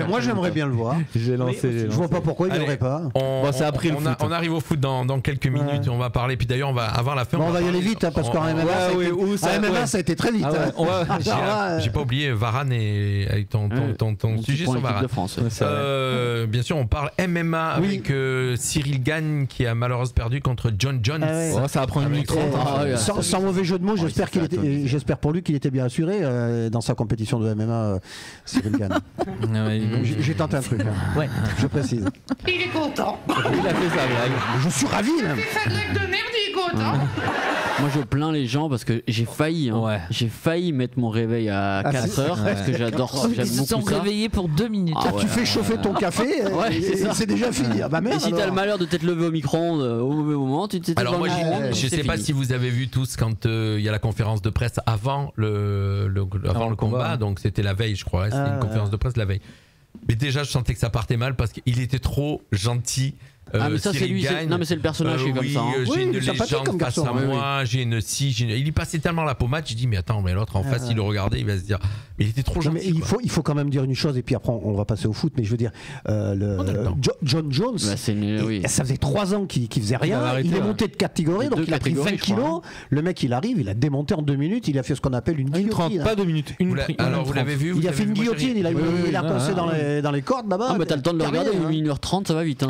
Moi, j'aimerais bien le voir. Je vois pas pourquoi il ne devrait pas. On arrive au foot dans quelques minutes. On va parler. Puis d'ailleurs, avant la fin. On va y aller vite, parce qu'en MMA, ça a été très vite. J'ai pas oublié Varane et ton sujet sur Varane. Bien sûr, on parle MMA avec Cyril Gane qui a malheureusement perdu contre John Jones. Ça va prendre une minute 30. Sans mauvais jeu de mots, j'espère pour lui qu'il était bien assuré dans sa compétition de MMA, Cyril Gane. J'ai tenté un truc. Ouais. Je précise. Il est content. Il a fait sa blague. Je suis ravi. Il fait sa blague de merde, il est content. Moi je plains les gens parce que j'ai failli mettre mon réveil à 4h parce que j'aime beaucoup ça. Ils se sont réveillés pour 2 minutes. Tu fais chauffer ton café et c'est déjà fini. Et si t'as le malheur de t'être levé au micro-ondes au mauvais moment, tu t'es. Alors moi je sais pas si vous avez vu tous quand il y a la conférence de presse avant le combat, donc c'était la veille je crois, c'était une conférence de presse la veille. Mais déjà je sentais que ça partait mal parce qu'il était trop gentil. Mais ça c'est lui, non mais c'est le personnage qui est comme ça. J'ai une légende face à moi, j'ai une il y passait tellement la pommade, j'ai dit mais attends, mais l'autre en face il le regardait, il va se dire mais il était trop gentil. Mais il faut quand même dire une chose et puis après on va passer au foot, mais je veux dire John Jones, ça faisait 3 ans qu'il faisait rien, il est monté de catégorie, donc il a pris 20 kilos, le mec il arrive, il a démonté en 2 minutes, il a fait ce qu'on appelle une guillotine. Pas 2 minutes, alors vous l'avez vu, il a fait une guillotine, il a coincé dans les cordes là-bas. Ah mais t'as le temps de le regarder, 1h30 ça va vite.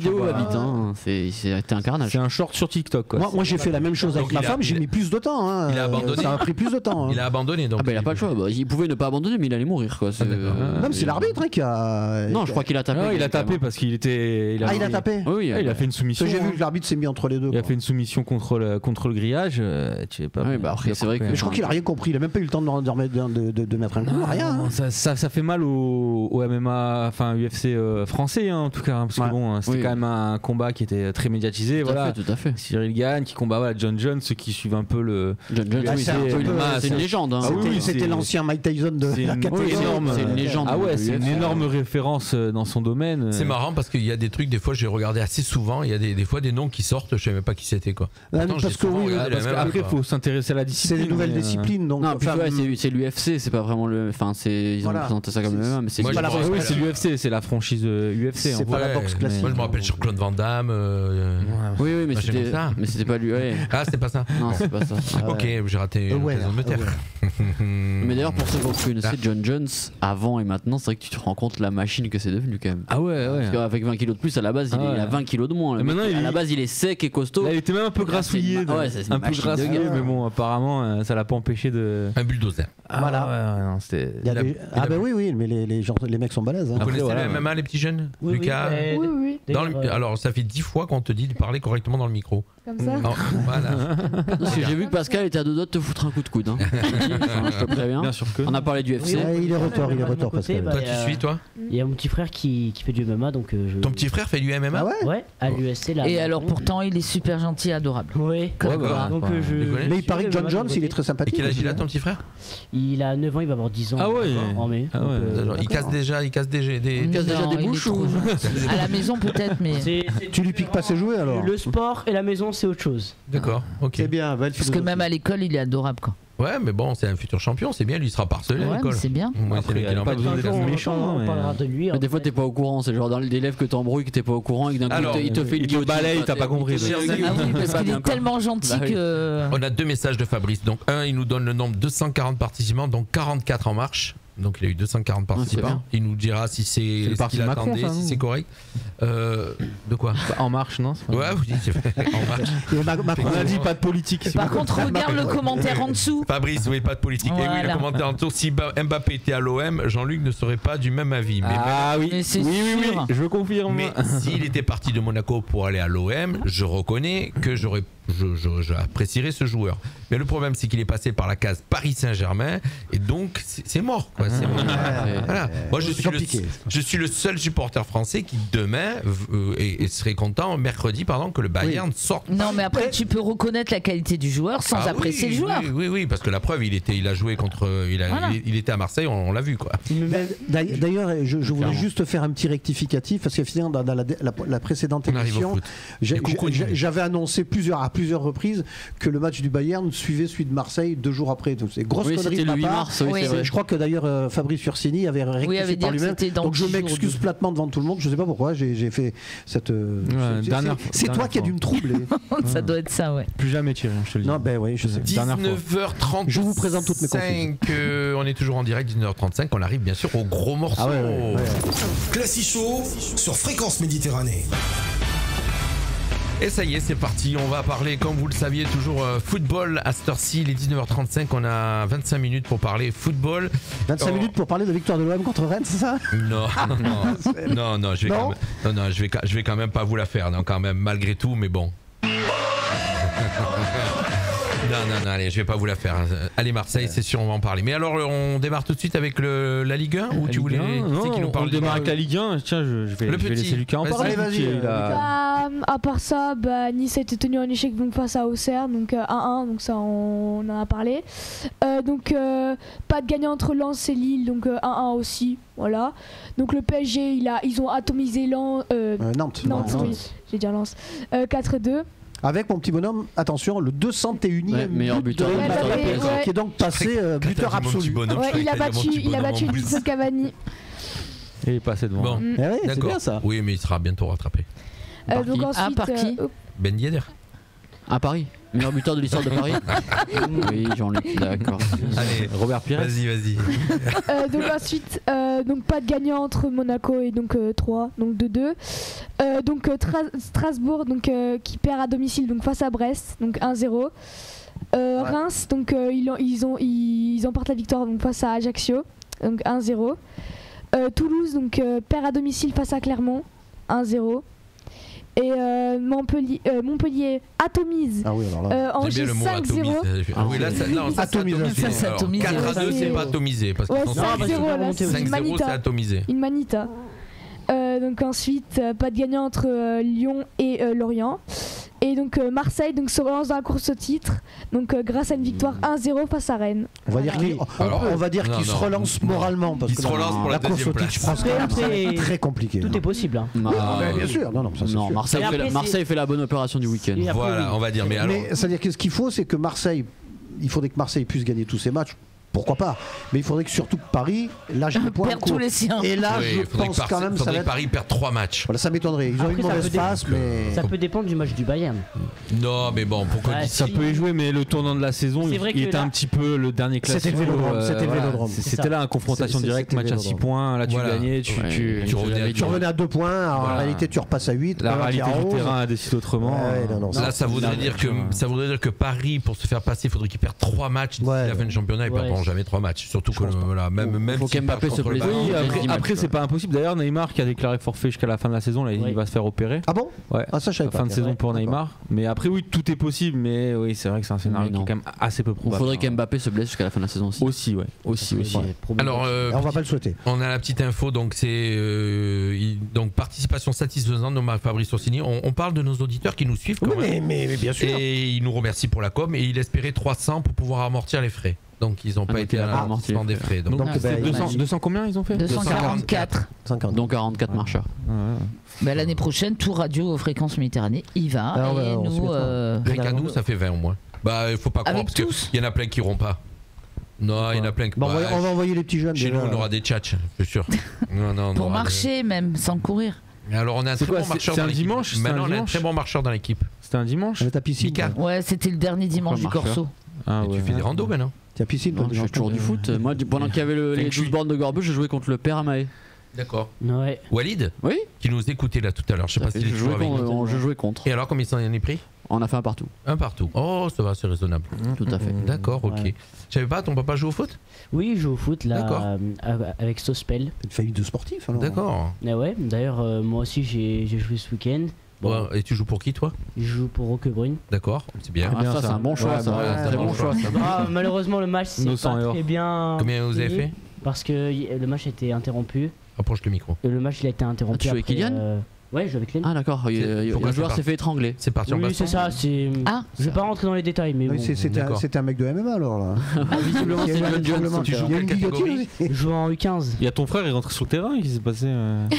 Vidéo va vite, hein. C'était un carnage. C'est un short sur TikTok quoi. Moi j'ai fait la même chose avec ma femme, j'ai mis plus de temps. Il a abandonné. Ça a pris plus de temps. Il a abandonné donc. Il a pas le choix. Il pouvait ne pas abandonner mais il allait mourir quoi. Non mais c'est l'arbitre qui a. Non je crois qu'il a tapé. Il a tapé parce qu'il était. Il a tapé. Oui il a fait une soumission. J'ai vu que l'arbitre s'est mis entre les deux. Il a fait une soumission contre le grillage. Tu sais pas. Après c'est vrai que. Mais je crois qu'il a rien compris. Il a même pas eu le temps de mettre un coup. Rien. Ça fait mal au MMA, enfin UFC français en tout cas parce que bon c'était quand même un combat qui était très médiatisé. Tout à fait. Cyril Gane qui combat John Jones, ceux qui suivent un peu le. John Jones, c'est une légende. C'était l'ancien Mike Tyson de la catégorie. C'est une légende. Ah ouais, c'est une énorme référence dans son domaine. C'est marrant parce qu'il y a des trucs, des fois j'ai regardé assez souvent, il y a des fois des noms qui sortent, je savais même pas qui c'était quoi. Parce qu'après il faut s'intéresser à la discipline. C'est les nouvelles disciplines donc. Non, c'est l'UFC, c'est pas vraiment le. Enfin, ils ont présenté ça comme MMA, mais c'est pas la. Oui, c'est l'UFC, c'est la franchise UFC. C'est pas la boxe classique. Moi je me rappelle sur Claude Van Damme. Oui, mais c'était pas lui. Ah, c'était pas ça. Non, c'est pas ça. Ok, j'ai raté l'occasion de me taire. Mais d'ailleurs, pour ceux qui connaissaient John Jones avant et maintenant, c'est vrai que tu te rends compte la machine que c'est devenu quand même. Ah ouais. Parce qu'avec 20 kilos de plus, à la base, il a 20 kilos de moins. Maintenant, à la base, il est sec et costaud. Il était même un peu grassouillé. Un peu grassouillé, mais bon, apparemment, ça l'a pas empêché de. Un bulldozer. Voilà. Ah bah oui, mais les mecs sont balèzes. Vous connaissez le MMA, les petits jeunes, Lucas? Oui. Alors, ça fait 10 fois qu'on te dit de parler correctement dans le micro. Comme ça. Voilà. Parce que j'ai vu que Pascal était à 2 doigts de te foutre un coup de coude. Je te préviens. Bien sûr que. On a parlé du UFC. Il est retort, Pascal. Toi, tu suis, toi? Il y a mon petit frère qui fait du MMA, donc. Ton petit frère fait du MMA? Ah ouais? Ouais, à l'UFC là. Et alors pourtant, il est super gentil, adorable. Oui. Mais il paraît que John Jones, il est très sympathique. Et quel âge il a, ton petit frère? Il a 9 ans, il va avoir 10 ans. Ah ouais. En mai. Il casse déjà des bouches ou à la maison peut-être, mais. Tu lui piques pas ses jouets alors? Le sport et la maison, c'est autre chose. D'accord, ok. C'est bien. Parce que même à l'école, il est adorable quoi. Ouais, mais bon, c'est un futur champion, c'est bien, lui il sera parcelé à l'école. C'est bien. Il n'a pas besoin d'être méchant. On parlera de lui. Mais des fois, t'es pas au courant. C'est genre dans l'élève que t'embrouilles, que t'es pas au courant et que d'un coup, il te fait une guillotine. Balaye, t'as pas compris. Parce qu'il est tellement gentil que. On a 2 messages de Fabrice. Donc, un, il nous donne le nombre 240 participants, donc 44 en marche. Donc il a eu 240 participants. Il nous dira si c'est ce qu'il attendait, si c'est correct. De quoi? En marche, non? Ouais, oui, en marche. On a dit pas de politique. Par contre, regarde le commentaire en dessous. Fabrice, oui, pas de politique. Et oui, le commentaire en dessous. Si Mbappé était à l'OM, Jean-Luc ne serait pas du même avis. Mais c'est sûr. Je confirme. Mais s'il était parti de Monaco pour aller à l'OM, je reconnais que j'aurais j'apprécierais ce joueur. Mais le problème, c'est qu'il est passé par la case Paris Saint-Germain et donc c'est mort. Quoi. Voilà. Moi, je suis le seul supporter français qui demain serait content mercredi que le Bayern sorte. Non, mais après tu peux reconnaître la qualité du joueur sans apprécier le joueur. Oui, parce que la preuve, il a joué contre, il était à Marseille, on l'a vu quoi. D'ailleurs, je voulais juste faire un petit rectificatif parce que finalement dans la précédente émission, j'avais annoncé à plusieurs reprises que le match du Bayern suivait celui de Marseille 2 jours après. C'est grosse connerie de ma part. Je crois que d'ailleurs Fabrice Ursini avait rectifié par lui-même. Donc je m'excuse platement devant tout le monde. Je sais pas pourquoi j'ai fait cette. C'est toi qui as dû me troubler. Ça doit être ça, ouais. Plus jamais Thierry, je te le dis. Non, ben oui, je sais. 19h35. Je vous présente toutes mes confusions. On est toujours en direct, 19h35. On arrive bien sûr au gros morceau. Classic Show sur Fréquence Méditerranée. Et ça y est, c'est parti. On va parler, comme vous le saviez, toujours football à cette heure-ci. Il est 19h35. On a 25 minutes pour parler football. 25 minutes pour parler de victoire de l'OM contre Rennes, c'est ça? Non, je vais quand même pas vous la faire, non, quand même, malgré tout, mais bon. Non, allez, je vais pas vous la faire. Allez, Marseille, c'est sûr, on va en parler. Mais alors, on démarre tout de suite avec la Ligue 1 ou tu voulais on démarre avec la Ligue 1. Tiens, je vais laisser Lucas en parler. Vas-y. À part ça, Nice a été tenu en échec donc, face à Auxerre, donc 1-1, donc ça on en a parlé. Donc pas de gagnant entre Lens et Lille, donc 1-1 aussi. Voilà. Donc le PSG, ils ont atomisé Nantes. Oui, je vais dire Lens. 4-2. Avec mon petit bonhomme, attention, le 201e meilleur buteur qui est donc passé buteur absolu. Il a battu Edinson Cavani. Et il est passé devant. Bon. C'est bien ça. Oui, mais il sera bientôt rattrapé. Donc ensuite, par qui Ben Yedder. À Paris. Meilleur buteur de l'histoire de Paris. Oui, Jean-Luc, d'accord. Allez, Robert Pires. Vas-y. Donc ensuite, donc pas de gagnant entre Monaco et donc 3, donc 2-2. Donc Strasbourg donc qui perd à domicile donc face à Brest, donc 1-0. Reims donc ils emportent la victoire donc face à Ajaccio, donc 1-0. Toulouse donc perd à domicile face à Clermont, 1-0. Et Montpellier atomise Angers 5-0. Oui, là, ça atomise. 4-2, c'est pas atomisé. Parce que 5-0, c'est atomisé. Une manita. Donc ensuite, pas de gagnant entre Lyon et Lorient. Et donc Marseille donc, se relance dans la course au titre, donc grâce à une victoire 1-0 face à Rennes. On va dire qu'il se relance moralement parce que la course au titre, je pense que c'est très compliqué. Tout est possible. Hein. Bien sûr, Marseille fait la bonne opération du week-end. Voilà, on va dire. Mais c'est-à-dire que ce qu'il faut, c'est que il faudrait que Marseille puisse gagner tous ses matchs. Pourquoi pas? Mais il faudrait que surtout Paris lâche les points. Perd tous les siens. Et là, je pense quand même que Paris perd 3 matchs. Voilà, ça m'étonnerait. Ils ont une mauvaise passe, mais ça peut dépendre du match du Bayern. Non, mais bon, pourquoi ça peut y jouer, mais le tournant de la saison, il était un petit peu le dernier classement. C'était le Vélodrome. C'était là, une confrontation directe, match à 6 points. Là, tu gagnais, tu revenais à 2 points. En réalité, tu repasses à 8. La réalité du terrain a décidé autrement. Là, ça voudrait dire que Paris, pour se faire passer, il faudrait qu'ils perdent 3 matchs d'ici la fin du championnat. Ils perdront jamais 3 matchs. Surtout que même faut qu'Mbappé se plaise. Après c'est pas impossible. D'ailleurs Neymar qui a déclaré forfait jusqu'à la fin de la saison, là, il va se faire opérer. Ah bon? Ouais. Ça je savais pas. Fin de saison pour Neymar. Mais après oui, tout est possible. Mais oui, c'est vrai que c'est un scénario qui est quand même assez peu probable. Il faudrait qu'Mbappé se blesse jusqu'à la fin de la saison aussi. Aussi. Alors on va pas le souhaiter. On a la petite info, donc c'est donc participation satisfaisante de Fabrice Orsini. On parle de nos auditeurs qui nous suivent quand même. Mais bien sûr. Et il nous remercie pour la com et il espérait 300 pour pouvoir amortir les frais. Donc ils n'ont pas été à l'amortissement des frais. Donc 200 combien ils ont fait? 244. Donc 44 marcheurs. L'année prochaine, tout Radio Fréquence Méditerranée, il va. Et nous, rien qu'à nous, ça fait 20 au moins. Il faut pas croire parce qu'il y en a plein qui iront pas. Non, il y en a plein qui on va envoyer les petits jeunes. Chez nous, on aura des tchatchs, je suis sûr. Pour marcher même, sans courir. Alors on a un très bon marcheur dans l'équipe. Maintenant, on a un très bon marcheur dans l'équipe. C'était un dimanche? Ouais, c'était le dernier dimanche du Corso. Tu fais des randos maintenant? Tu as piscine? Je fais toujours du foot. Moi, pendant qu'il y avait les 12 bornes de Gorbeux, je jouais contre le père Amae. D'accord. Ouais. Walid? Oui. Qui nous écoutait là tout à l'heure. Je sais pas si tu jouais avec nous. Je jouais contre. Et alors, combien ça en est pris? On a fait un partout. Un partout. Oh, ça va, c'est raisonnable. Tout à fait. D'accord, ok. Je savais pas, ton papa joue au foot? Oui, il joue au foot là, avec Sospel. Une famille de sportifs alors. D'accord. Ouais, d'ailleurs, moi aussi j'ai joué ce week-end. Bon. Et tu joues pour qui, toi? Je joue pour Roquebrune. D'accord, c'est bien. Ça, c'est un bon choix. C'est un bon choix. Malheureusement, le match, c'est pas très bien. Combien vous avez fait? Parce que le match a été interrompu. Approche le micro. Le match, il a été interrompu. Tu joues avec Kylian? Ouais, je joue avec Kylian. Ah d'accord, le joueur s'est fait étrangler. C'est parti en baston. Oui, c'est ça. Je vais pas rentrer dans les détails, mais bon. C'était un mec de MMA alors là. Visiblement, c'est John. Tu joues quelle catégorie? Je joue en U15. Il y a ton frère, il est rentré sur le terrain, qu'est-ce qui s'est passé?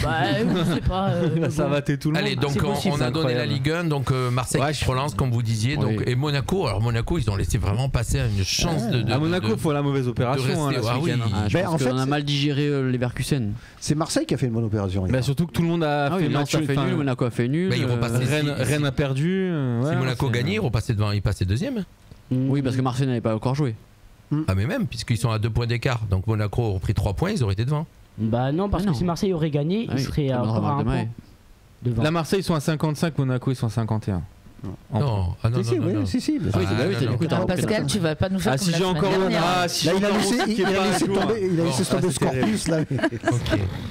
Bah, je sais pas. Ça va tout le monde. Allez, donc on a donné la Ligue 1, donc Marseille qui se relance comme vous disiez, donc et Monaco. Alors Monaco, ils ont laissé vraiment passer une chance de. À Monaco, il faut la mauvaise opération. Je pense qu'on a mal digéré Leverkusen. C'est Marseille qui a fait une bonne opération. Surtout que tout le monde a fait match nul, Monaco a fait nul. Rennes a perdu. Si Monaco gagnait, ils repassaient devant, ils passaient deuxième. Oui, parce que Marseille n'avait pas encore joué. Ah mais même, puisqu'ils sont à 2 points d'écart. Donc Monaco aurait pris 3 points, ils auraient été devant. Bah non, parce que si Marseille aurait gagné, ils seraient encore à un point devant. La Marseille, ils sont à 55, Monaco, ils sont à 51. Non, si. Pascal, tu vas pas nous faire. Si j'ai encore il a laissé tomber le Scorpius là.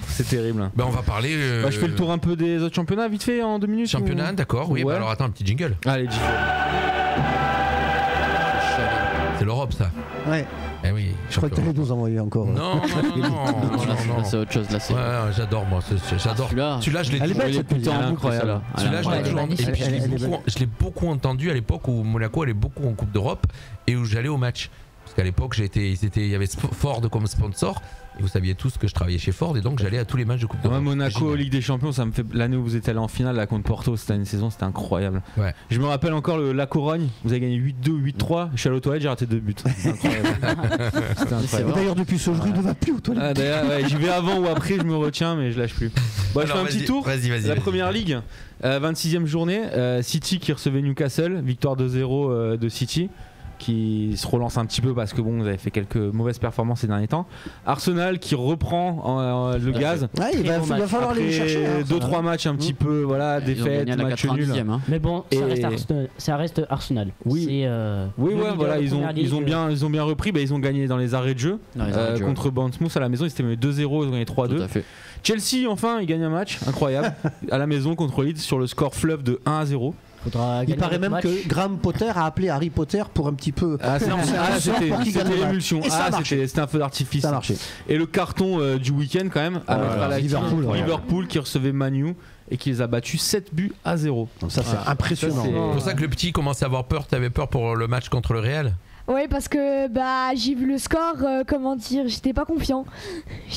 C'est terrible. On va parler. Je fais le tour un peu des autres championnats vite fait en 2 minutes. Championnat, d'accord. Oui. Alors attends, un petit jingle. Allez, jingle. C'est l'Europe, ça. Ouais. Eh oui. Je crois que t'allais nous envoyer encore. Non. C'est autre chose là. Ouais, j'adore moi. J'adore. Celui-là, je l'ai toujours incroyable. Celui-là, je l'ai beaucoup entendu à l'époque où Monaco allait beaucoup en Coupe d'Europe et où j'allais au match. Parce qu'à l'époque, il y avait Ford comme sponsor. Et vous saviez tous que je travaillais chez Ford et donc j'allais à tous les matchs de Coupe d'Europe. Monaco, Ligue des Champions, ça me fait l'année où vous êtes allé en finale là, contre Porto, c'était une saison, c'était incroyable. Ouais. Je me rappelle encore la Corogne, vous avez gagné 8-2, 8-3. Je suis allé aux toilettes, j'ai raté 2 buts. C'était incroyable. D'ailleurs, depuis ce jour, il ne va plus aux toilettes. D'ailleurs, j'y vais avant ou après, je me retiens, mais je lâche plus. Bon, je fais un petit tour. Vas-y. La première ligue, 26e journée, City qui recevait Newcastle, victoire 2-0 de City, qui se relance un petit peu parce que vous avez fait quelques mauvaises performances ces derniers temps. Arsenal qui reprend le gaz. Il va falloir aller chercher. 2-3 matchs un petit peu, défaites, match nul. Mais bon, ça reste Arsenal. Oui, voilà, ils ont bien repris. Ils ont gagné dans les arrêts de jeu contre Bournemouth à la maison. Ils s'étaient menés 2-0, ils ont gagné 3-2. Chelsea, enfin, ils gagnent un match incroyable à la maison contre Leeds sur le score fleuve de 1-0. Il paraît même que Graham Potter a appelé Harry Potter pour un petit peu. C'était l'émulsion. C'était un feu d'artifice. Ça a marché. Et le carton du week-end quand même à mettre à la Liverpool qui recevait Man U et qui les a battus 7-0. Donc ça c'est impressionnant. C'est pour ça que le petit commençait à avoir peur. T'avais peur pour le match contre le Real? Oui, parce que j'ai vu le score, j'étais pas confiant.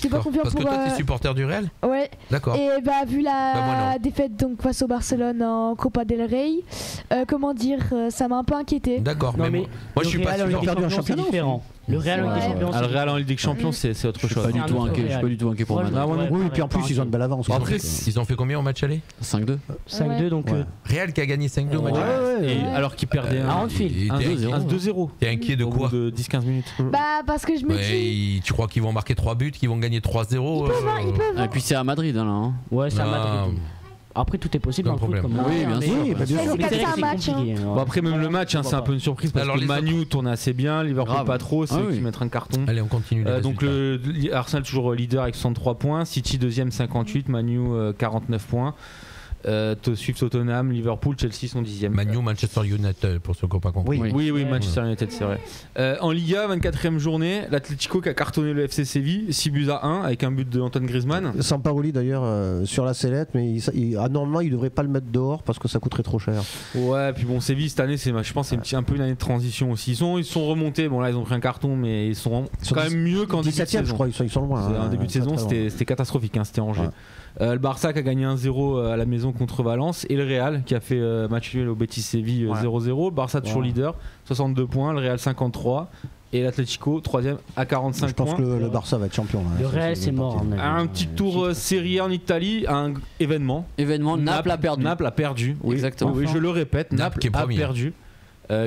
Parce que toi t'es supporter du Real? Ouais. D'accord. Et vu la défaite donc face au Barcelone en Copa del Rey, ça m'a un peu inquiété. D'accord, mais moi je suis pas supporter. Différent. Le Real en Ligue des Champions. Le Real en Ligue des Champions, c'est autre chose. Je suis pas du tout inquiet pour Madrid. Oui, et puis en plus ils ont une belle avance. Après, ils ont fait combien au match aller? 5-2. 5-2 donc. Real qui a gagné 5-2 au match aller. Alors qu'ils perdaient à Anfield. 1-2-0. T'es inquiet de quoi? De 10-15 minutes. Parce que je me dis. Tu crois qu'ils vont marquer 3 buts, qu'ils vont gagner 3-0? Ils peuvent. Et puis c'est à Madrid là. Ouais, c'est à Madrid. Après tout est possible dans le foot comme oui, bien sûr. Bon, après même le match c'est un peu une surprise parce que Manu tourne assez bien, Liverpool pas trop, c'est eux qui mettent un carton. Allez, on continue. Donc Arsenal toujours leader avec 63 points, City deuxième 58, Manu 49 points. Suivent Tottenham, Liverpool, Chelsea sont 10e. Manu, Manchester United pour ceux qui n'ont pas compris. Oui, Manchester United, c'est vrai. En Liga, 24e journée, l'Atlético qui a cartonné le FC Séville, 6-1 avec un but de Antoine Griezmann. Sampaoli d'ailleurs sur la sellette, mais normalement il devrait pas le mettre dehors parce que ça coûterait trop cher. Ouais, puis bon, Séville cette année, je pense c'est un peu une année de transition aussi. Ils sont remontés, bon là ils ont pris un carton, mais ils sont quand même mieux qu'en début de saison. Je crois, ils sont loin. En début de saison, c'était catastrophique, c'était Angers. Le Barça qui a gagné 1-0 à la maison contre Valence et le Real qui a fait match nul au Betis Séville 0-0. Barça toujours leader, 62 points, le Real 53 et l'Atlético 3ème à 45 points. Je pense que le Barça va être champion. Le Real c'est mort. Un petit tour Serie A en Italie, un événement. Naples a perdu. Naples a perdu. Oui, exactement. Oui, je le répète, Naples a perdu.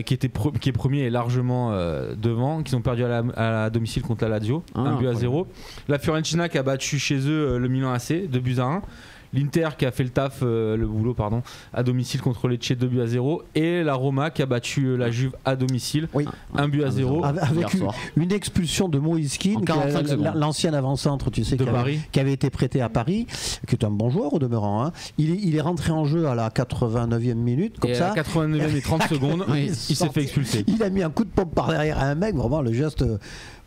Qui est premier et largement devant, qu'ils ont perdu à domicile contre la Lazio, 1-0. La Fiorentina qui a battu chez eux le Milan AC, 2-1. L'Inter qui a fait le taf, le boulot pardon, à domicile contre Lecce 2-0 et la Roma qui a battu la Juve à domicile 1-0 avec une expulsion de Moïse Kean, l'ancien avant-centre, tu sais, qui avait été prêté à Paris, qui est un bon joueur au demeurant. Hein. Il est rentré en jeu à la 89e minute, comme ça. À la 89e et 30 secondes, il s'est fait expulser. Il a mis un coup de pompe par derrière à un mec, vraiment le geste.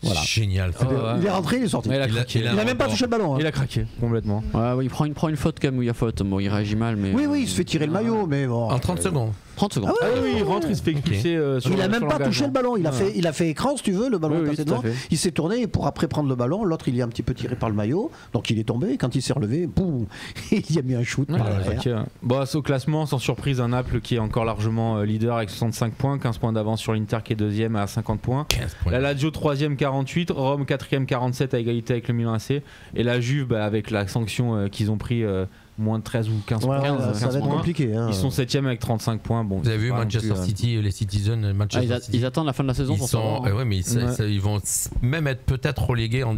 Voilà. Génial. Il est rentré, il est sorti. Il a même pas touché le ballon. Il a craqué complètement. Ouais, il prend une faute quand même où il y a faute. Bon, il réagit mal, mais. Oui, il se fait tirer le maillot, mais bon. En 30 secondes. 30 secondes. Ah oui, il rentre, il se fait expulser. Il a même pas touché le ballon. Il a fait écran, si tu veux, le ballon est passé devant. Il s'est tourné pour après prendre le ballon. L'autre, il est un petit peu tiré par le maillot. Donc il est tombé. Quand il s'est relevé, boum, il a mis un shoot. Bon, au classement, sans surprise, un Naples qui est encore largement leader avec 65 points, 15 points d'avance sur l'Inter qui est deuxième à 50 points. La Lazio 3ème 48, Rome 4ème 47 à égalité avec le Milan AC. Et la Juve, avec la sanction qu'ils ont pris. Moins de 13 ou 15 points. Ça va être compliqué. Hein. Ils sont 7ème avec 35 points. Bon, vous avez vu Manchester City, les Citizens, ils attendent la fin de la saison pour savoir. Mais ils vont même être peut-être relégués en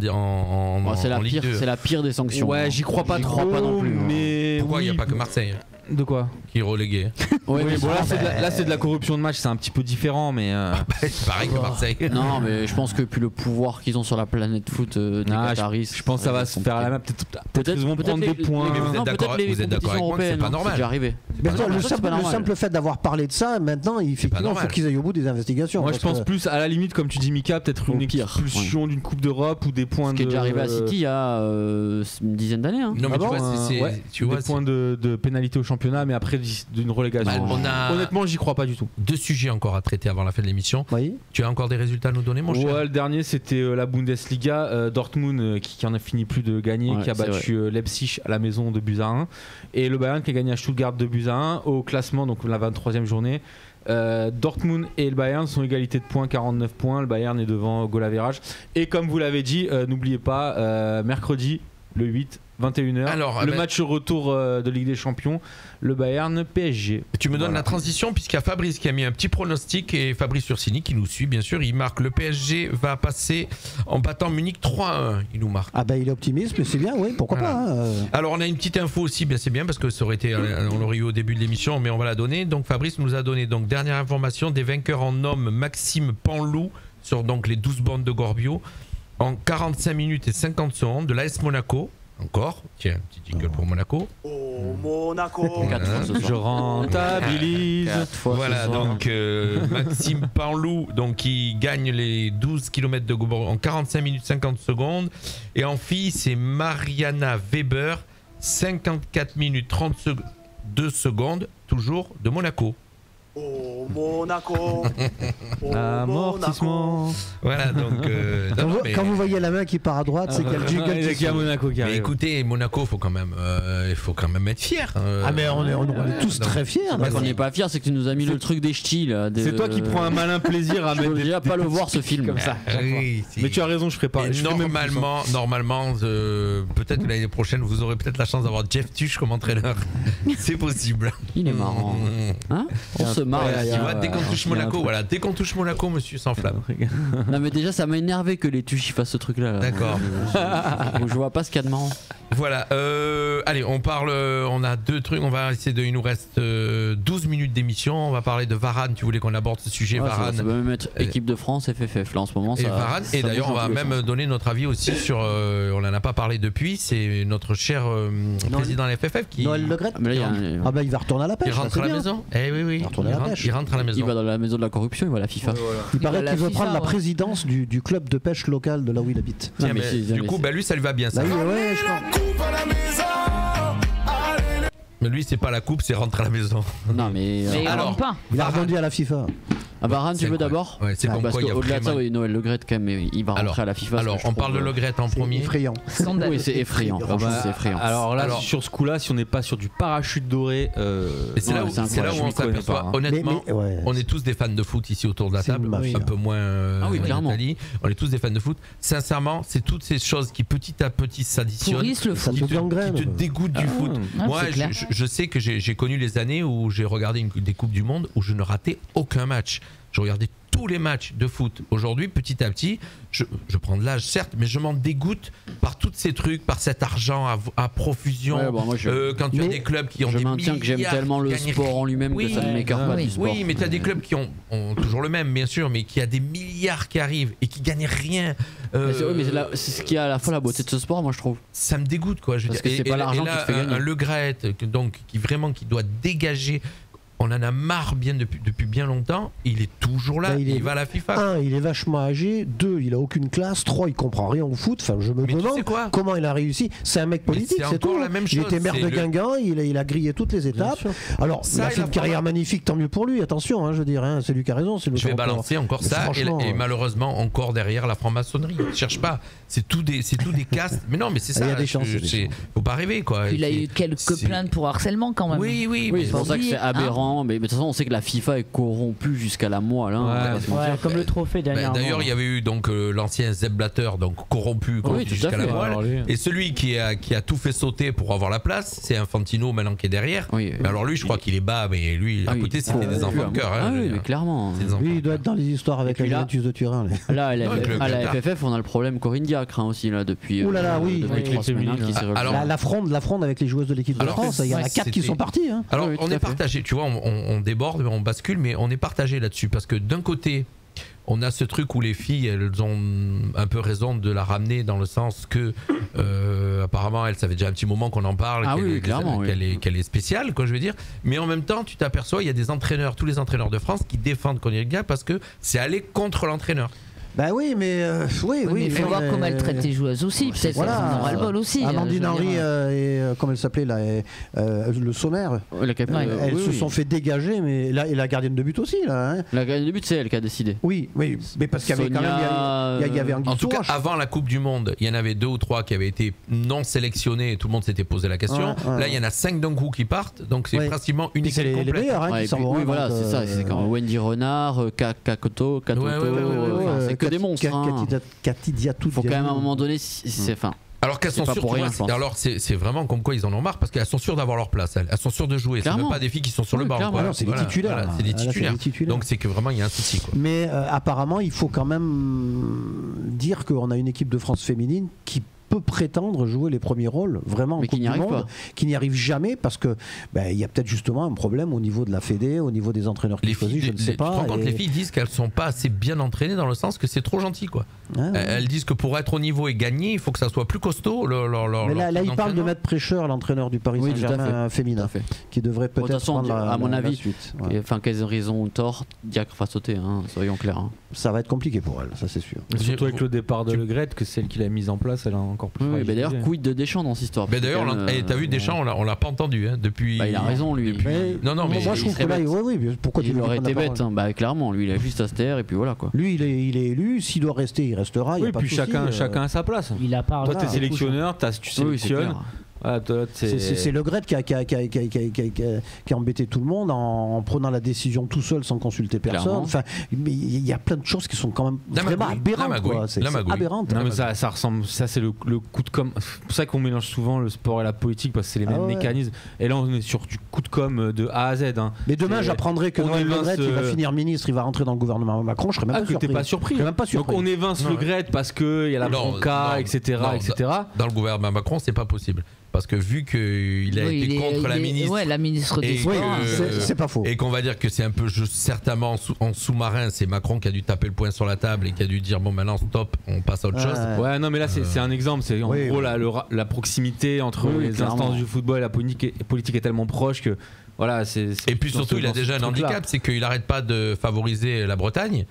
Ligue 2. C'est la pire des sanctions. Ouais, j'y crois pas trop non plus. Mais pourquoi il n'y a pas que Marseille? De quoi? Qui est relégué. Oui, bon, là c'est de la corruption de match, c'est un petit peu différent, mais c'est pareil que Marseille. Non, mais je pense que puis le pouvoir qu'ils ont sur la planète foot des Qataris, je pense que ça va se faire à la main. Peut-être qu'ils vont prendre des points. Mais vous êtes d'accord avec moi que c'est pas normal. J'y arrivais. Le simple fait d'avoir parlé de ça, maintenant, effectivement, il faut qu'ils aillent au bout des investigations. Moi, je pense plus à la limite, comme tu dis, Mika, peut-être une expulsion d'une Coupe d'Europe ou des points. Ce qui est déjà arrivé à City il y a une dizaine d'années. Non, mais tu vois, des points de pénalité au championnat, mais après d'une relégation. Honnêtement, j'y crois pas du tout. 2 sujets encore à traiter avant la fin de l'émission. Oui. Tu as encore des résultats à nous donner, mon cher? Ouais, le dernier c'était la Bundesliga, Dortmund qui en a fini plus de gagner, qui a battu Leipzig à la maison de buts à 1, et le Bayern qui a gagné à Stuttgart de buts à 1 au classement, donc la 23e journée. Dortmund et le Bayern sont égalité de points, 49 points. Le Bayern est devant goal average. Et comme vous l'avez dit, n'oubliez pas, mercredi le 8 21h. Alors, le match retour de Ligue des Champions, le Bayern PSG. Tu me donnes la transition puisqu'il y a Fabrice qui a mis un petit pronostic, et Fabrice Ursini qui nous suit bien sûr, il marque le PSG va passer en battant Munich 3-1, il nous marque. Ah bah il est optimiste, mais c'est bien, oui, pourquoi pas. Hein. Alors on a une petite info aussi, bien c'est bien parce que ça aurait été, on l'aurait eu au début de l'émission, mais on va la donner. Donc Fabrice nous a donné, donc dernière information, des vainqueurs en homme Maxime Panlou sur donc les 12 bandes de Gorbio en 45 minutes et 50 secondes de l'AS Monaco. Encore, tiens, un petit jingle pour Monaco. Oh Monaco. Je rentabilise. Voilà, donc Maxime Panlou, donc qui gagne les 12 km de Gorbio en 45 minutes 50 secondes. Et en filles, c'est Mariana Weber, 54 minutes 32 secondes, toujours de Monaco. Oh Monaco. Amortissement. Voilà, donc quand vous voyez la main qui part à droite, c'est qu'il y a Monaco qui arrive. Mais écoutez, Monaco, faut quand même être fier. Ah mais on est tous très fiers. On n'est pas fiers, c'est que tu nous as mis le truc des ch'tis là. C'est toi qui prends un malin plaisir à mettre. Je déjà pas le voir ce film comme ça. Oui, mais tu as raison, je ferai pas. Normalement, peut-être que l'année prochaine, vous aurez peut-être la chance d'avoir Jeff Tuch comme entraîneur. C'est possible. Il est marrant. Hein? On se marre. Tu vois, dès qu'on touche Monaco, voilà, dès qu'on touche Monaco, monsieur s'enflamme. Non mais déjà ça m'a énervé que les Tuches fassent ce truc là. D'accord. Je vois pas ce qu'il y a de marrant. Voilà, allez, on parle, on a 2 trucs, on va essayer il nous reste 12 minutes d'émission, on va parler de Varane, tu voulais qu'on aborde ce sujet, Varane. Ça va même être équipe de France, FFF là en ce moment. Et Varane, et d'ailleurs on va même donner notre avis aussi sur, on n'en a pas parlé depuis, c'est notre cher président de la FFF qui... Noël Le Graët. Ah bah il va retourner à la pêche. Il rentre à la maison. Eh oui, il rentre à la maison. Il va dans la maison de la corruption, il va à la FIFA. Il paraît qu'il veut prendre la présidence du club de pêche local de là où il habite. Du coup, lui ça lui va bien ça. Ouais, je crois. Mais lui c'est pas la coupe, c'est rentrer à la maison. Non mais alors il a rebondi à la FIFA. Ah Varane tu veux d'abord? Ouais, c'est comme parce quoi il y a au-delà de ça, Noël Le Graët quand même il va rentrer à la FIFA. Alors on parle de Le Graët en premier. C'est effrayant. Oui c'est effrayant. C'est effrayant. Alors là sur ce coup-là, si on n'est pas sur du parachute doré, c'est là où on s'aperçoit. Honnêtement, on est tous des fans de foot ici autour de la table, un peu moins en Italie. On est tous des fans de foot. Sincèrement, c'est toutes ces choses qui petit à petit s'additionnent, qui te dégoûtent du foot. Moi, je sais que j'ai connu les années où j'ai regardé des coupes du monde où je ne ratais aucun match. Je regardais tous les matchs de foot aujourd'hui, petit à petit, je prends de l'âge certes, mais je m'en dégoûte par tous ces trucs, par cet argent à profusion. Quand tu as des clubs qui ont des milliards, que j'aime tellement le sport en lui-même que ça ne m'écarte pas du sport. Oui, mais tu as des clubs qui ont toujours le même, bien sûr, mais qui a des milliards qui arrivent et qui gagnent rien. Mais c'est ce qui a à la fois la beauté de ce sport, moi je trouve. Ça me dégoûte, quoi. Parce que c'est pas l'argent qui te fait gagner. Le Gret, donc qui doit dégager. On en a marre depuis bien longtemps. Il est toujours là. Il va à la FIFA. 1, il est vachement âgé. 2, il a aucune classe. 3, il comprend rien au foot. Enfin, je me demande comment il a réussi. C'est un mec politique, c'est tout. La même chose. Il était maire de Guingamp. Il a grillé toutes les étapes. Alors, il a fait une carrière magnifique. Tant mieux pour lui. Attention, je veux dire, c'est lui qui a raison. Je vais balancer encore ça. Et malheureusement, encore derrière la franc-maçonnerie. Ne cherche pas. C'est tout des castes. Mais non, mais c'est ça. Il y a des chances. Faut pas rêver, quoi. Il a eu quelques plaintes pour harcèlement quand même. Oui. C'est pour ça que c'est aberrant. Mais de toute façon, on sait que la FIFA est corrompue jusqu'à la moelle. Comme le trophée dernièrement. D'ailleurs, il y avait eu donc l'ancien Sepp Blatter, donc corrompu jusqu'à la moelle. Et celui qui a tout fait sauter pour avoir la place, c'est Infantino maintenant qui est derrière. Mais alors lui, je crois qu'il est bas, mais lui, à côté, c'était des enfants de cœur. Oui, mais clairement. Lui, il doit être dans les histoires avec la Juventus de Turin. Là, à la FFF, on a le problème Corinne Diacre aussi là depuis. Ouh là là, oui. La fronde avec les joueuses de l'équipe de France. Il y en a 4 qui sont partis. Alors, on est partagé. Tu vois, on déborde, on bascule, mais on est partagé là-dessus parce que d'un côté, on a ce truc où les filles, elles ont un peu raison de la ramener dans le sens que apparemment, ça fait déjà un petit moment qu'on en parle, qu'elle est spéciale, quoi, je veux dire. Mais en même temps, tu t'aperçois, il y a des entraîneurs, tous les entraîneurs de France qui défendent Corinne Diacre parce que c'est aller contre l'entraîneur. Bah oui, mais il faut voir comment elle traite les joueuses aussi. Peut-être qu'elle en aura le bol aussi. Amandine Henry et comment elle s'appelait là, le sommaire. Elles se sont fait dégager, mais là, et la gardienne de but aussi là. La gardienne de but, c'est elle qui a décidé. Oui, mais parce qu'il y avait quand même, il y avait un en tout cas, avant la Coupe du Monde, il y en avait 2 ou 3 qui avaient été non sélectionnés. Et tout le monde s'était posé la question. Là, il y en a 5 d'un coup qui partent, donc c'est pratiquement une équipe complète. C'est les meilleurs qui s'en vont. Oui, voilà, c'est ça. C'est quand Wendy Renard, Katoto. Que des monstres. Il faut quand même à un moment donné, alors qu'elles sont sûres, alors c'est vraiment comme quoi ils en ont marre parce qu'elles sont sûres d'avoir leur place, elles sont sûres de jouer. C'est même pas des filles qui sont sur le banc. C'est des titulaires. C'est des titulaires. Donc c'est que vraiment il y a un souci. Mais apparemment il faut quand même dire qu'on a une équipe de France féminine qui peut prétendre jouer les premiers rôles vraiment en Coupe du Monde, qui n'y arrive jamais parce que il y a peut-être justement un problème au niveau de la Fédé, au niveau des entraîneurs qui choisissent, je ne sais pas. Quand les filles disent qu'elles sont pas assez bien entraînées dans le sens que c'est trop gentil, quoi. Elles disent que pour être au niveau et gagner, il faut que ça soit plus costaud. Mais là il parle de Maître Prêcheur, l'entraîneur du Paris Saint-Germain féminin, qui devrait peut-être prendre à mon avis, suite. Qu'elles ont raison ou tort, Diacre va sauter, soyons clairs. Ça va être compliqué pour elle, ça c'est sûr. Surtout avec le départ de Le Gret, que celle qui l'a mise en place, elle a encore plus. Oui, mais d'ailleurs, quid de Deschamps dans cette histoire. Mais d'ailleurs, t'as vu Deschamps, on l'a pas entendu depuis. Il a raison, lui. Non, mais moi je trouve que là, pourquoi il aurait été bête. Clairement, lui, il a juste à se taire et puis voilà quoi. Lui, il est élu. S'il doit rester, il restera. Oui, puis chacun a sa place. Toi, t'es sélectionneur, tu sélectionnes. C'est Le Gret qui a embêté tout le monde en prenant la décision tout seul sans consulter personne. Enfin, il y a plein de choses qui sont quand même vraiment aberrantes. C'est aberrant. Non, mais ça ressemble. Ça, c'est le coup de com'. C'est pour ça qu'on mélange souvent le sport et la politique parce que c'est les mêmes mécanismes. Et là, on est sur du coup de com' de A à Z. Mais demain, j'apprendrai que Noël Le Gret, il va finir ministre, il va rentrer dans le gouvernement Macron. Je serais même pas surpris. Donc on évince Le Gret parce qu'il y a la bronca, etc. Dans le gouvernement Macron, c'est pas possible. Parce que vu qu'il a été contre la ministre, la ministre des Sports, c'est pas faux. Et qu'on va dire que c'est un peu certainement en sous-marin, c'est Macron qui a dû taper le poing sur la table et qui a dû dire bon maintenant stop, on passe à autre chose. Ouais, non mais là c'est un exemple, c'est en gros la proximité entre les instances du football et la politique est tellement proche que voilà, et puis surtout il a déjà un handicap, c'est qu'il arrête pas de favoriser la Bretagne.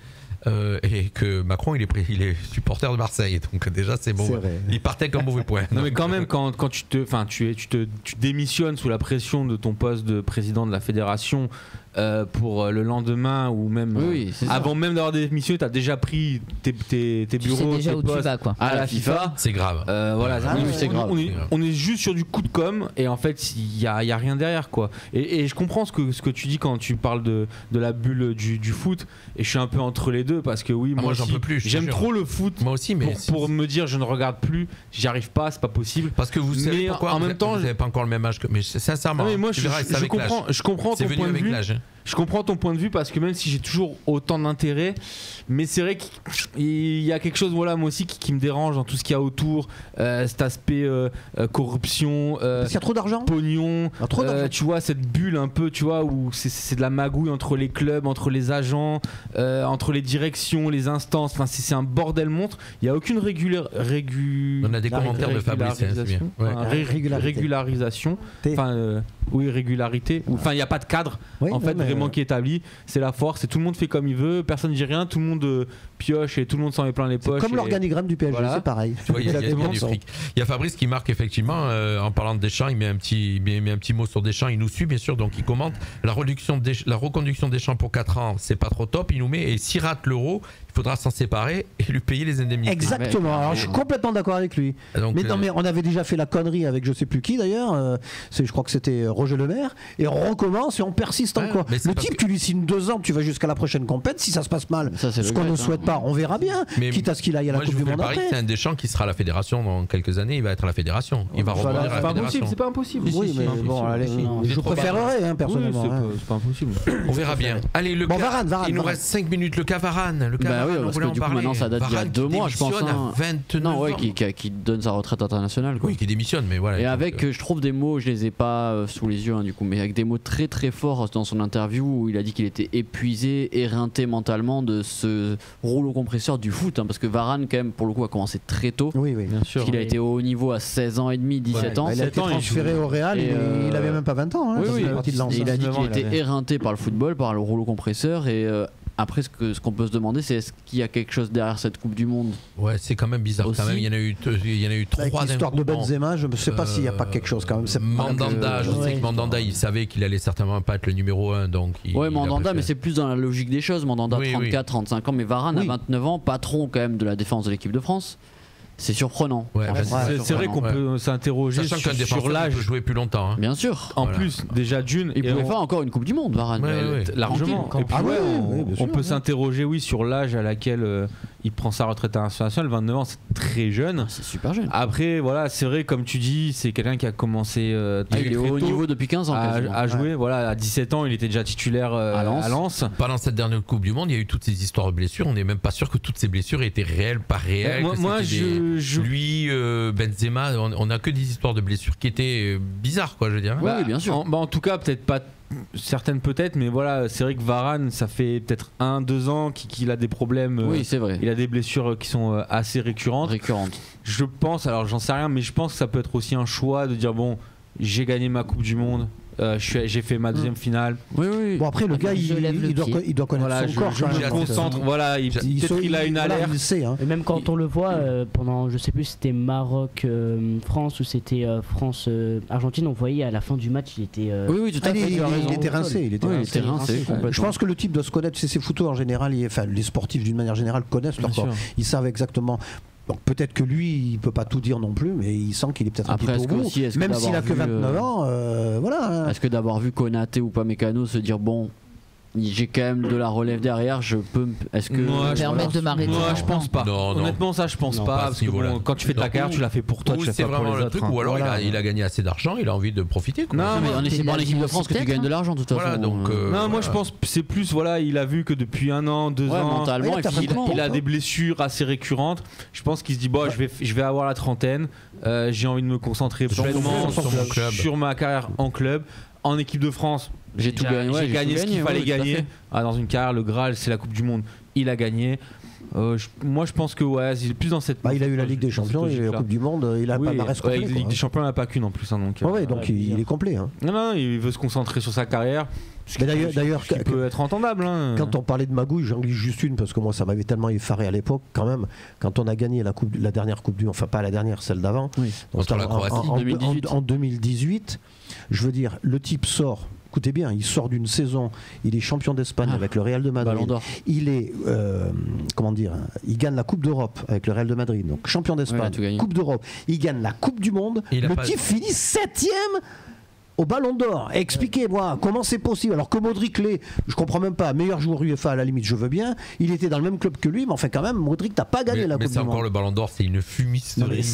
Et que Macron il est supporter de Marseille, donc déjà c'est bon, il partait comme mauvais point. Non mais quand même quand tu démissionnes sous la pression de ton poste de président de la fédération pour le lendemain ou même avant même d'avoir démissionné, tu as déjà pris tes bureaux, déjà tes postes à la FIFA. C'est grave. Voilà, c'est grave. On est juste sur du coup de com et en fait il y a rien derrière quoi. Et je comprends ce que tu dis quand tu parles de la bulle du foot et je suis un peu entre les deux parce que moi j'en peux plus. J'aime trop le foot. Moi aussi, mais pour me dire je ne regarde plus, j'y arrive pas, c'est pas possible. Parce que vous savez pourquoi en même temps, vous n'avez pas encore le même âge que. Mais sincèrement, mais moi je comprends ton point de vue. je comprends ton point de vue parce que même si j'ai toujours autant d'intérêt, mais c'est vrai qu'il y a quelque chose, voilà, moi aussi qui me dérange dans tout ce qu'il y a autour, cet aspect corruption, il y a trop d'argent, pognon, tu vois, cette bulle un peu, tu vois, où c'est de la magouille entre les clubs, entre les agents, entre les directions, les instances. Enfin, c'est un bordel monstre. Il n'y a aucune On a des commentaires de Fabrice. Régularisation. Enfin, oui, régularité. Enfin, il n'y a pas de cadre en fait vraiment qui est établi. C'est la force et tout le monde fait comme il veut. Personne ne dit rien. Tout le monde pioche et tout le monde s'en met plein les poches. Comme l'organigramme du PSG, c'est pareil. Il y a Fabrice qui marque effectivement en parlant de Deschamps. Il met un petit mot sur Deschamps. Il nous suit bien sûr, donc il commente la reconduction des Deschamps pour 4 ans. C'est pas trop top. Il nous met et s'il rate l'Euro, il faudra s'en séparer et lui payer les indemnités. Exactement. Alors, je suis complètement d'accord avec lui. Donc, mais on avait déjà fait la connerie avec je sais plus qui d'ailleurs. Je crois que c'était Roger Le Maire. Et on recommence et on persiste encore. Le type, tu lui signes 2 ans, tu vas jusqu'à la prochaine compète. Si ça se passe mal, ce qu'on ne souhaite pas, on verra bien. Quitte à ce qu'il aille à la Coupe du Monde après. C'est un Deschamps qui sera à la fédération dans quelques années. Il va être à la fédération. Il va rebondir à la fédération. C'est pas impossible. Oui, mais bon, je préférerais personnellement. C'est pas impossible. On verra bien. Allez, le Varane. Il nous reste 5 minutes. Le cas Varane. Oui, parce que du coup maintenant ça date d'il y a 2 mois, je pense. Qui donne sa retraite internationale. Oui, qui démissionne, mais voilà. Et avec, je trouve des mots, je les ai pas sous les yeux du coup, mais avec des mots très très forts dans son interview où il a dit qu'il était épuisé, éreinté mentalement de ce rouleau compresseur du foot, parce que Varane quand même pour le coup a commencé très tôt. Oui, bien sûr. Parce qu'il a été au haut niveau à 16 ans et demi, 17 ans. Il a été transféré au Real, il avait même pas 20 ans. Il a dit qu'il était éreinté par le football, par le rouleau compresseur et après, ce qu'on peut se demander, c'est est-ce qu'il y a quelque chose derrière cette Coupe du Monde? Ouais, c'est quand même bizarre. Quand même, il y en a eu 3. Avec l'histoire de Benzema, je ne sais pas s'il n'y a pas quelque chose quand même. Mandanda, je sais que Mandanda, il savait qu'il allait certainement pas être le numéro 1. Donc Mandanda, mais c'est plus dans la logique des choses. Mandanda, 34, 35 ans, mais Varane à 29 ans, patron quand même de la défense de l'équipe de France. C'est surprenant. C'est vrai qu'on peut s'interroger sur l'âge. Il peut jouer plus longtemps. Hein. Bien sûr. En plus, déjà d'une. Il pouvait faire encore une Coupe du Monde, Varane. Largement. Et puis, on peut s'interroger, sur l'âge à laquelle il prend sa retraite internationale. 29 ans, c'est très jeune. C'est super jeune. Après, voilà, c'est vrai, comme tu dis, c'est quelqu'un qui a commencé il est au haut niveau depuis 15 ans à jouer. Voilà, à 17 ans, il était déjà titulaire à Lens. Pendant cette dernière Coupe du Monde, il y a eu toutes ces histoires de blessures. On n'est même pas sûr que toutes ces blessures étaient réelles, pas réelles. Lui, Benzema, on n'a que des histoires de blessures qui étaient bizarres, quoi, je veux dire. Oui, bien sûr. En tout cas, peut-être pas certaines, peut-être, mais voilà, c'est vrai que Varane, ça fait peut-être 1-2 ans qu'il a des problèmes. Oui, c'est vrai. Il a des blessures qui sont assez récurrentes. Je pense, alors j'en sais rien, mais je pense que ça peut être aussi un choix de dire bon, j'ai gagné ma Coupe du Monde. J'ai fait ma deuxième finale. Oui. Bon, après, le gars, il doit connaître son corps. Je me concentre. Voilà, il a une alerte. Il sait, hein. Et même quand on le voit pendant, je sais plus, c'était Maroc, France ou c'était France, Argentine, on voyait à la fin du match, il était. Oui, tout à fait. Il était rincé. Je pense que le type doit se connaître. Ces footeux en général, les sportifs d'une manière générale connaissent leur corps. Ils savent exactement. Donc peut-être que lui, il peut pas tout dire non plus, mais il sent qu'il est peut-être un petit peu au bout. Même s'il a que 29 ans, voilà. Est-ce que d'avoir vu Konaté ou Upamecano se dire bon, j'ai quand même de la relève derrière, je peux me permettre de m'arrêter? Moi, je pense pas. Non. Honnêtement, ça, je pense pas. Parce que bon, quand tu fais ta carrière, tu l'as fait pour toi, tu fais pas pour les autres. Ou alors il a gagné assez d'argent, il a envie de profiter. Non, mais c'est pas l'équipe de France que tu gagnes de l'argent, de toute façon. Non, moi je pense que c'est plus, voilà, il a vu que depuis 1 an, 2 ans, mentalement, il a des blessures assez récurrentes. Je pense qu'il se dit bon, je vais avoir la trentaine, j'ai envie de me concentrer pleinement sur ma carrière en club. En équipe de France, j'ai gagné ce qu'il fallait gagner. Dans une carrière, le Graal, c'est la Coupe du Monde. Il a gagné. Moi, je pense que il est plus dans cette. Il a eu la Ligue des Champions, il a eu la Coupe du Monde, il a pas palmarès complet. La Ligue des Champions, il n'a pas qu'une en plus. Donc il est complet. Non, il veut se concentrer sur sa carrière. D'ailleurs, qui peut être entendable. Quand on parlait de magouille, j'en glisse juste une parce que moi ça m'avait tellement effaré à l'époque quand même. Quand on a gagné la dernière Coupe du Monde, enfin pas la dernière, celle d'avant, en 2018, je veux dire, le type sort. Écoutez bien, il sort d'une saison, il est champion d'Espagne avec le Real de Madrid. Il est, il gagne la Coupe d'Europe avec le Real de Madrid. Donc champion d'Espagne, Coupe d'Europe. Il gagne la Coupe du Monde. Le type finit 7ème au Ballon d'Or. Expliquez-moi comment c'est possible. Alors que Modric l'est, je comprends même pas, meilleur joueur UEFA à la limite, je veux bien. Il était dans le même club que lui, mais enfin quand même, Modric t'as pas gagné la Coupe du Monde. Mais c'est encore le Ballon d'Or, c'est une fumisterie.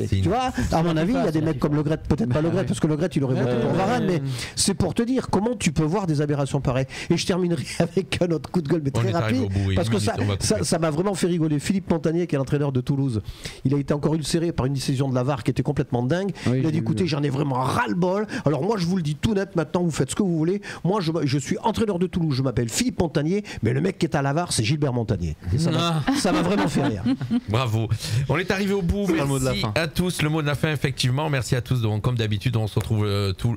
Tu vois, à mon avis, il y a des mecs comme Le Gret, peut-être pas Le Gret, parce que Le Gret il aurait voté pour Varane, mais c'est pour te dire comment tu peux voir des aberrations pareilles. Et je terminerai avec un autre coup de gueule, mais très rapide, parce que ça m'a vraiment fait rigoler. Philippe Montagnier, qui est l'entraîneur de Toulouse, il a été encore ulcéré par une décision de la VAR qui était complètement dingue. Il a dit écoutez, j'en ai vraiment ras-le-bol. Alors moi je vous le dis tout net, maintenant vous faites ce que vous voulez. Moi je suis entraîneur de Toulouse, je m'appelle Philippe Montagnier, mais le mec qui est à la VAR c'est Gilbert Montagnier. Et ça m'a vraiment fait rire. Bravo. On est arrivé au bout. Merci à tous. Le mot de la fin, effectivement. Merci à tous. Donc comme d'habitude, on se retrouve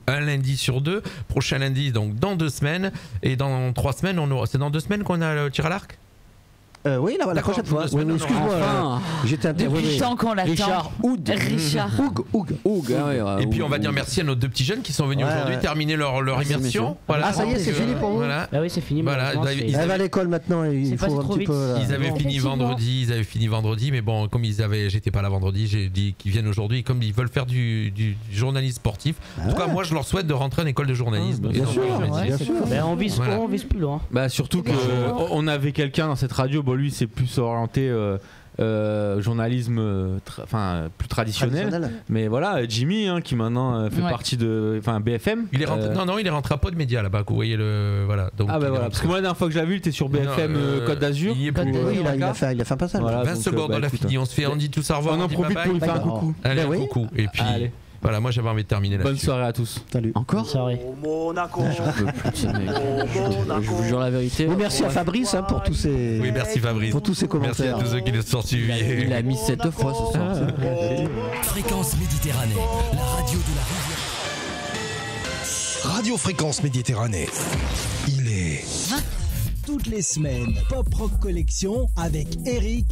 un lundi sur 2. Prochain lundi, donc dans 2 semaines. Et dans 3 semaines, c'est dans 2 semaines qu'on a le tir à l'arc. Oui, la prochaine fois. Oui, excuse-moi. J'étais interrogé. Depuis le temps qu'on l'attend. Richard Houd. Et puis on va dire merci à nos 2 petits jeunes qui sont venus aujourd'hui terminer leur immersion. Voilà. Ah, ça y est, c'est fini pour vous. Ah oui, c'est fini. Voilà. Ils va à l'école maintenant. Il faut un petit peu. Ils avaient fini vendredi. Mais bon, comme j'étais pas là vendredi, j'ai dit qu'ils viennent aujourd'hui. Comme ils veulent faire du journalisme sportif. En tout cas, moi, je leur souhaite de rentrer en école de journalisme. Bien sûr. On vise plus loin. Surtout qu'on avait quelqu'un dans cette radio. Lui c'est plus orienté journalisme plus traditionnel. Mais voilà, Jimmy qui maintenant fait partie de BFM. Il est rentré, il est rentré à Pod Média là-bas, vous voyez le voilà. Donc parce que moi la dernière fois que je l'ai vu, il était sur BFM Côte d'Azur. Il a fait un passage. Voilà, 20 secondes on a fini, on dit tous au revoir. On en profite pour lui faire un coucou. Allez, coucou. Et puis voilà, moi j'avais envie de terminer là. Bonne soirée à tous. Salut. Encore Bonne soirée. Monaco. Je vous jure la vérité. Merci à Fabrice pour tous ces. Oui, merci Fabrice. Pour tous ces commentaires. Merci à tous ceux qui nous sont suivis. Il a mis 7 fois ce soir. Fréquence Méditerranée, la radio de la rivière. Radio Fréquence Méditerranée. Il est 20. Toutes les semaines, Pop Rock Collection avec Eric.